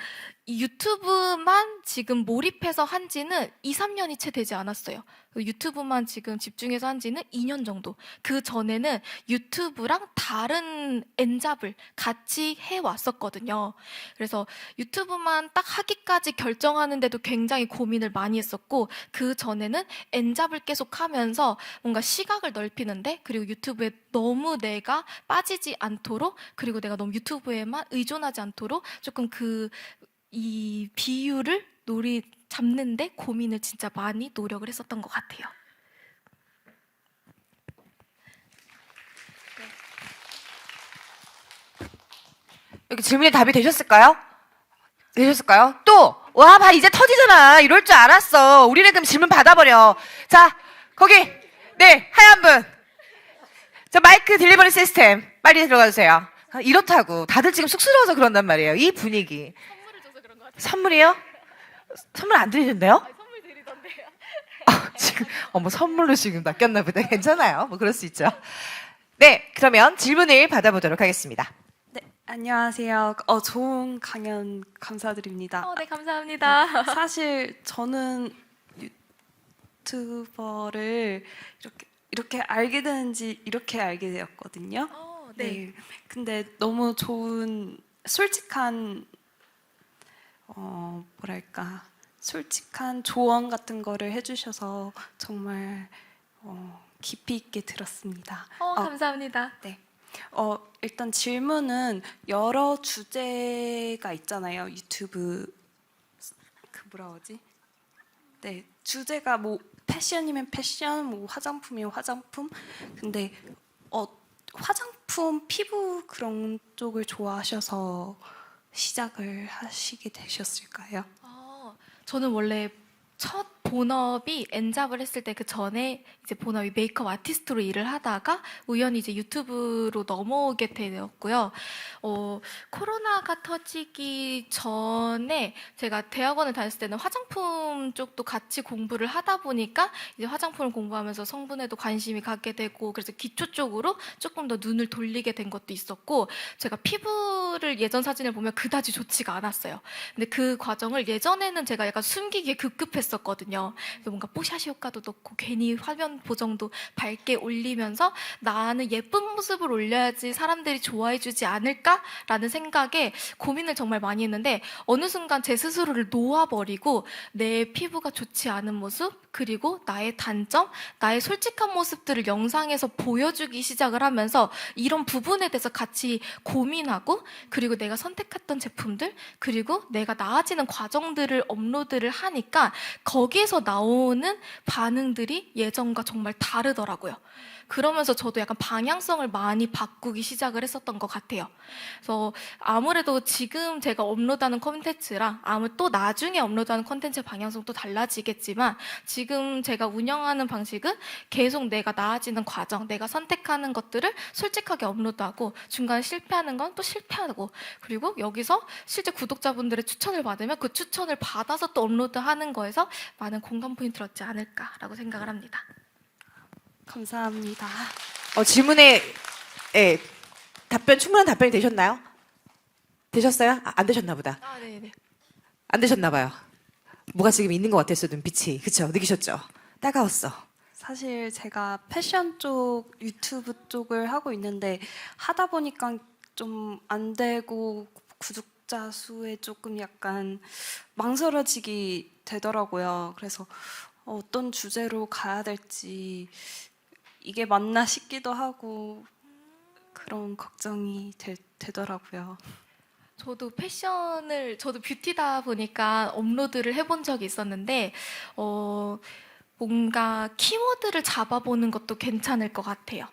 이 유튜브만 지금 몰입해서 한 지는 2, 3년이 채 되지 않았어요. 유튜브만 지금 집중해서 한 지는 2년 정도. 그 전에는 유튜브랑 다른 N잡을 같이 해왔었거든요. 그래서 유튜브만 딱 하기까지 결정하는데도 굉장히 고민을 많이 했었고 그 전에는 N잡을 계속 하면서 뭔가 시각을 넓히는데 그리고 유튜브에 너무 내가 빠지지 않도록 그리고 내가 너무 유튜브에만 의존하지 않도록 조금 이 비율을 잡는데 고민을 진짜 많이 노력을 했었던 것 같아요. 여기 질문에 답이 되셨을까요? 또! 와, 봐, 이제 터지잖아. 이럴 줄 알았어. 우리는 그럼 질문 받아버려. 자, 거기! 네, 하얀 분. 자, 마이크 딜리버리 시스템. 빨리 들어가 주세요. 이렇다고. 다들 지금 쑥스러워서 그런단 말이에요. 이 분위기. 선물을 줘서 그런 것 같아요. 선물이요? 선물 안 드리는데요? 선물 드리던데요. 지금 선물로 지금 낚였나 보다. 괜찮아요. 뭐 그럴 수 있죠. 네, 그러면 질문을 받아보도록 하겠습니다. 네, 안녕하세요. 좋은 강연 감사드립니다. 네, 감사합니다. 사실 저는 유튜버를 이렇게 알게 되는지 이렇게 알게 되었거든요. 네. 근데 너무 좋은 솔직한 솔직한 조언 같은 거를 해주셔서 정말 깊이 있게 들었습니다. 감사합니다. 네. 일단 질문은 여러 주제가 있잖아요. 유튜브 네, 주제가 패션이면 패션, 화장품이면 화장품. 근데 화장품, 피부 그런 쪽을 좋아하셔서 시작을 하시게 되셨을까요? 저는 원래 첫 본업이 엔잡을 했을 때 그 전에 이제 본업이 메이크업 아티스트로 일을 하다가 우연히 이제 유튜브로 넘어오게 되었고요. 코로나가 터지기 전에 제가 대학원을 다녔을 때는 화장품 쪽도 같이 공부를 하다 보니까 이제 화장품을 공부하면서 성분에도 관심이 갖게 되고 그래서 기초 쪽으로 조금 더 눈을 돌리게 된 것도 있었고 제가 피부를 예전 사진을 보면 그다지 좋지가 않았어요. 근데 그 과정을 예전에는 제가 약간 숨기기에 급급했었거든요. 그래서 뭔가 뽀샤시 효과도 넣고 괜히 화면 보정도 밝게 올리면서 나는 예쁜 모습을 올려야지 사람들이 좋아해주지 않을까라는 생각에 고민을 정말 많이 했는데 어느 순간 제 스스로를 놓아버리고 내 피부가 좋지 않은 모습 그리고 나의 단점, 나의 솔직한 모습들을 영상에서 보여주기 시작을 하면서 이런 부분에 대해서 같이 고민하고 그리고 내가 선택했던 제품들 그리고 내가 나아지는 과정들을 업로드를 하니까 거기에서 나오는 반응들이 예전과 정말 다르더라고요. 그러면서 저도 약간 방향성을 많이 바꾸기 시작을 했었던 것 같아요. 그래서 아무래도 지금 제가 업로드하는 콘텐츠랑 또 나중에 업로드하는 콘텐츠의 방향성도 달라지겠지만 지금 제가 운영하는 방식은 계속 내가 나아지는 과정, 내가 선택하는 것들을 솔직하게 업로드하고 중간에 실패하는 건 또 실패하고 그리고 여기서 실제 구독자분들의 추천을 받으면 그 추천을 받아서 또 업로드하는 거에서 많은 공감 포인트를 얻지 않을까라고 생각을 합니다. 감사합니다. 질문에 충분한 답변이 되셨나요? 되셨어요? 안 되셨나 보다. 네네. 안 되셨나 봐요. 뭐가 지금 있는 것 같았어, 눈빛이. 그쵸? 느끼셨죠? 따가웠어. 사실 제가 패션 쪽 유튜브 쪽을 하고 있는데 하다 보니까 좀 안 되고 구독자 수에 조금 약간 망설여지게 되더라고요. 그래서 어떤 주제로 가야 될지 이게 맞나 싶기도 하고 그런 걱정이 되더라고요. 저도 저도 뷰티다 보니까 업로드를 해본 적이 있었는데, 뭔가 키워드를 잡아보는 것도 괜찮을 것 같아요.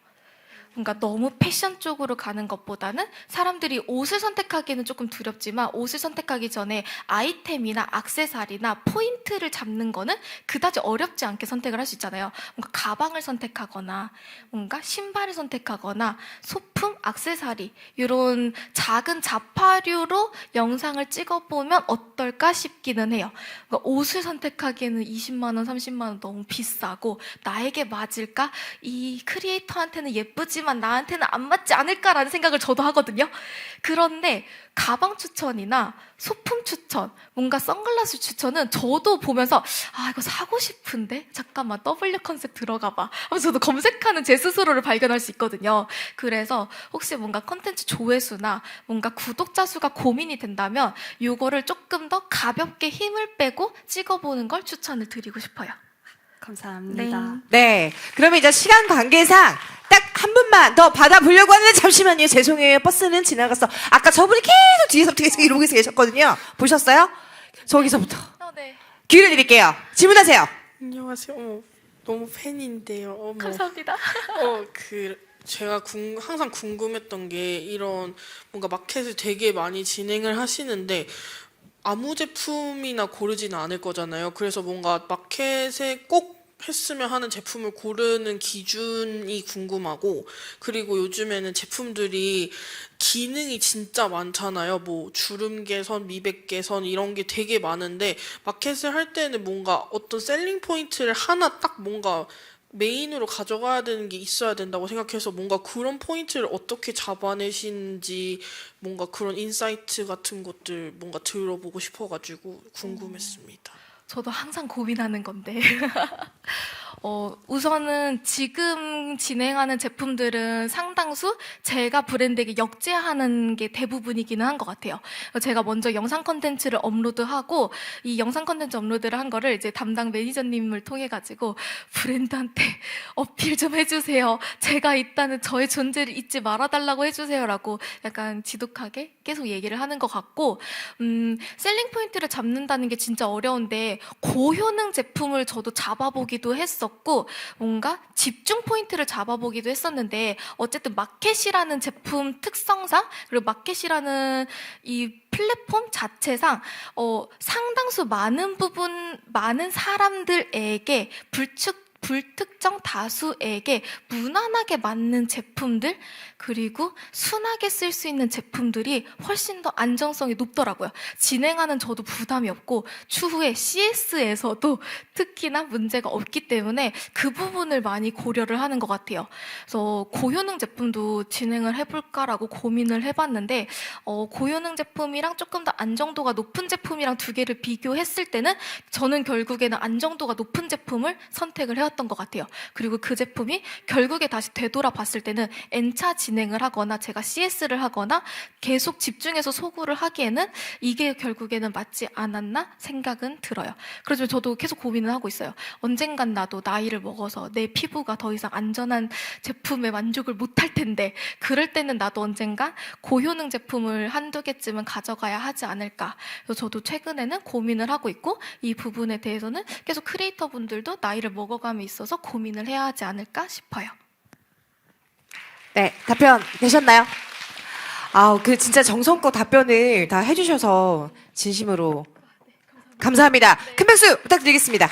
뭔가 너무 패션 쪽으로 가는 것보다는 사람들이 옷을 선택하기는 조금 두렵지만 옷을 선택하기 전에 아이템이나 액세서리나 포인트를 잡는 거는 그다지 어렵지 않게 선택을 할 수 있잖아요. 뭔가 가방을 선택하거나 뭔가 신발을 선택하거나 소품, 액세서리 이런 작은 잡화류로 영상을 찍어보면 어떨까 싶기는 해요. 그러니까 옷을 선택하기에는 20만 원, 30만 원 너무 비싸고 나에게 맞을까? 이 크리에이터한테는 예쁘지만 나한테는 안 맞지 않을까라는 생각을 저도 하거든요. 그런데 가방 추천이나 소품 추천, 뭔가 선글라스 추천은 저도 보면서 이거 사고 싶은데? 잠깐만 W 컨셉 들어가 봐 하면서 저도 검색하는 제 스스로를 발견할 수 있거든요. 그래서 혹시 뭔가 컨텐츠 조회수나 뭔가 구독자 수가 고민이 된다면 이거를 조금 더 가볍게 힘을 빼고 찍어보는 걸 추천을 드리고 싶어요. 감사합니다. 네. 그러면 이제 시간 관계상 딱 한 분만 더 받아보려고 하는데 잠시만요. 죄송해요. 버스는 지나갔어. 아까 저분이 계속 뒤에서부터 계속 이러고 계셨거든요. 보셨어요? 저기서부터. 네. 기회를 드릴게요. 질문하세요. 안녕하세요. 너무 팬인데요. 감사합니다. 제가 항상 궁금했던 게 이런 뭔가 마켓을 되게 많이 진행을 하시는데 아무 제품이나 고르지는 않을 거잖아요. 그래서 뭔가 마켓에 꼭 했으면 하는 제품을 고르는 기준이 궁금하고 그리고 요즘에는 제품들이 기능이 진짜 많잖아요. 뭐 주름 개선, 미백 개선 이런 게 되게 많은데 마켓을 할 때는 뭔가 어떤 셀링 포인트를 하나 딱 뭔가 메인으로 가져가야 되는 게 있어야 된다고 생각해서 뭔가 그런 포인트를 어떻게 잡아내시는지 뭔가 그런 인사이트 같은 것들 뭔가 들어보고 싶어가지고 궁금했습니다. 저도 항상 고민하는 건데 우선은 지금 진행하는 제품들은 상당수 제가 브랜드에게 역제하는 게 대부분이기는 한 것 같아요. 제가 먼저 영상 컨텐츠를 업로드하고 이 영상 컨텐츠 업로드를 한 거를 이제 담당 매니저님을 통해 가지고 브랜드한테 어필 좀 해주세요. 제가 있다는 저의 존재를 잊지 말아달라고 해주세요라고 약간 지독하게 계속 얘기를 하는 것 같고 셀링 포인트를 잡는다는 게 진짜 어려운데 고효능 제품을 저도 잡아보기도 했었고 했었고 뭔가 집중 포인트를 잡아보기도 했었는데 어쨌든 마켓이라는 제품 특성상 그리고 마켓이라는 이 플랫폼 자체상 상당수 많은 사람들에게 불특정 다수에게 무난하게 맞는 제품들 그리고 순하게 쓸 수 있는 제품들이 훨씬 더 안정성이 높더라고요. 진행하는 저도 부담이 없고 추후에 CS에서도 특히나 문제가 없기 때문에 그 부분을 많이 고려를 하는 것 같아요. 그래서 고효능 제품도 진행을 해볼까라고 고민을 해봤는데 고효능 제품이랑 조금 더 안정도가 높은 제품이랑 두 개를 비교했을 때는 저는 결국에는 안정도가 높은 제품을 선택을 해왔던 것 같아요. 그리고 그 제품이 결국에 다시 되돌아봤을 때는 N차 진행을 하거나 제가 CS를 하거나 계속 집중해서 소구를 하기에는 이게 결국에는 맞지 않았나 생각은 들어요. 그래서 저도 계속 고민을 하고 있어요. 언젠간 나도 나이를 먹어서 내 피부가 더 이상 안전한 제품에 만족을 못할 텐데 그럴 때는 나도 언젠가 고효능 제품을 한두 개쯤은 가져가야 하지 않을까. 그래서 저도 최근에는 고민을 하고 있고 이 부분에 대해서는 계속 크리에이터 분들도 나이를 먹어감에 있어서 고민을 해야 하지 않을까 싶어요. 네, 답변 되셨나요? 그 진짜 정성껏 답변을 다 해주셔서 진심으로 감사합니다. 큰 박수 부탁드리겠습니다.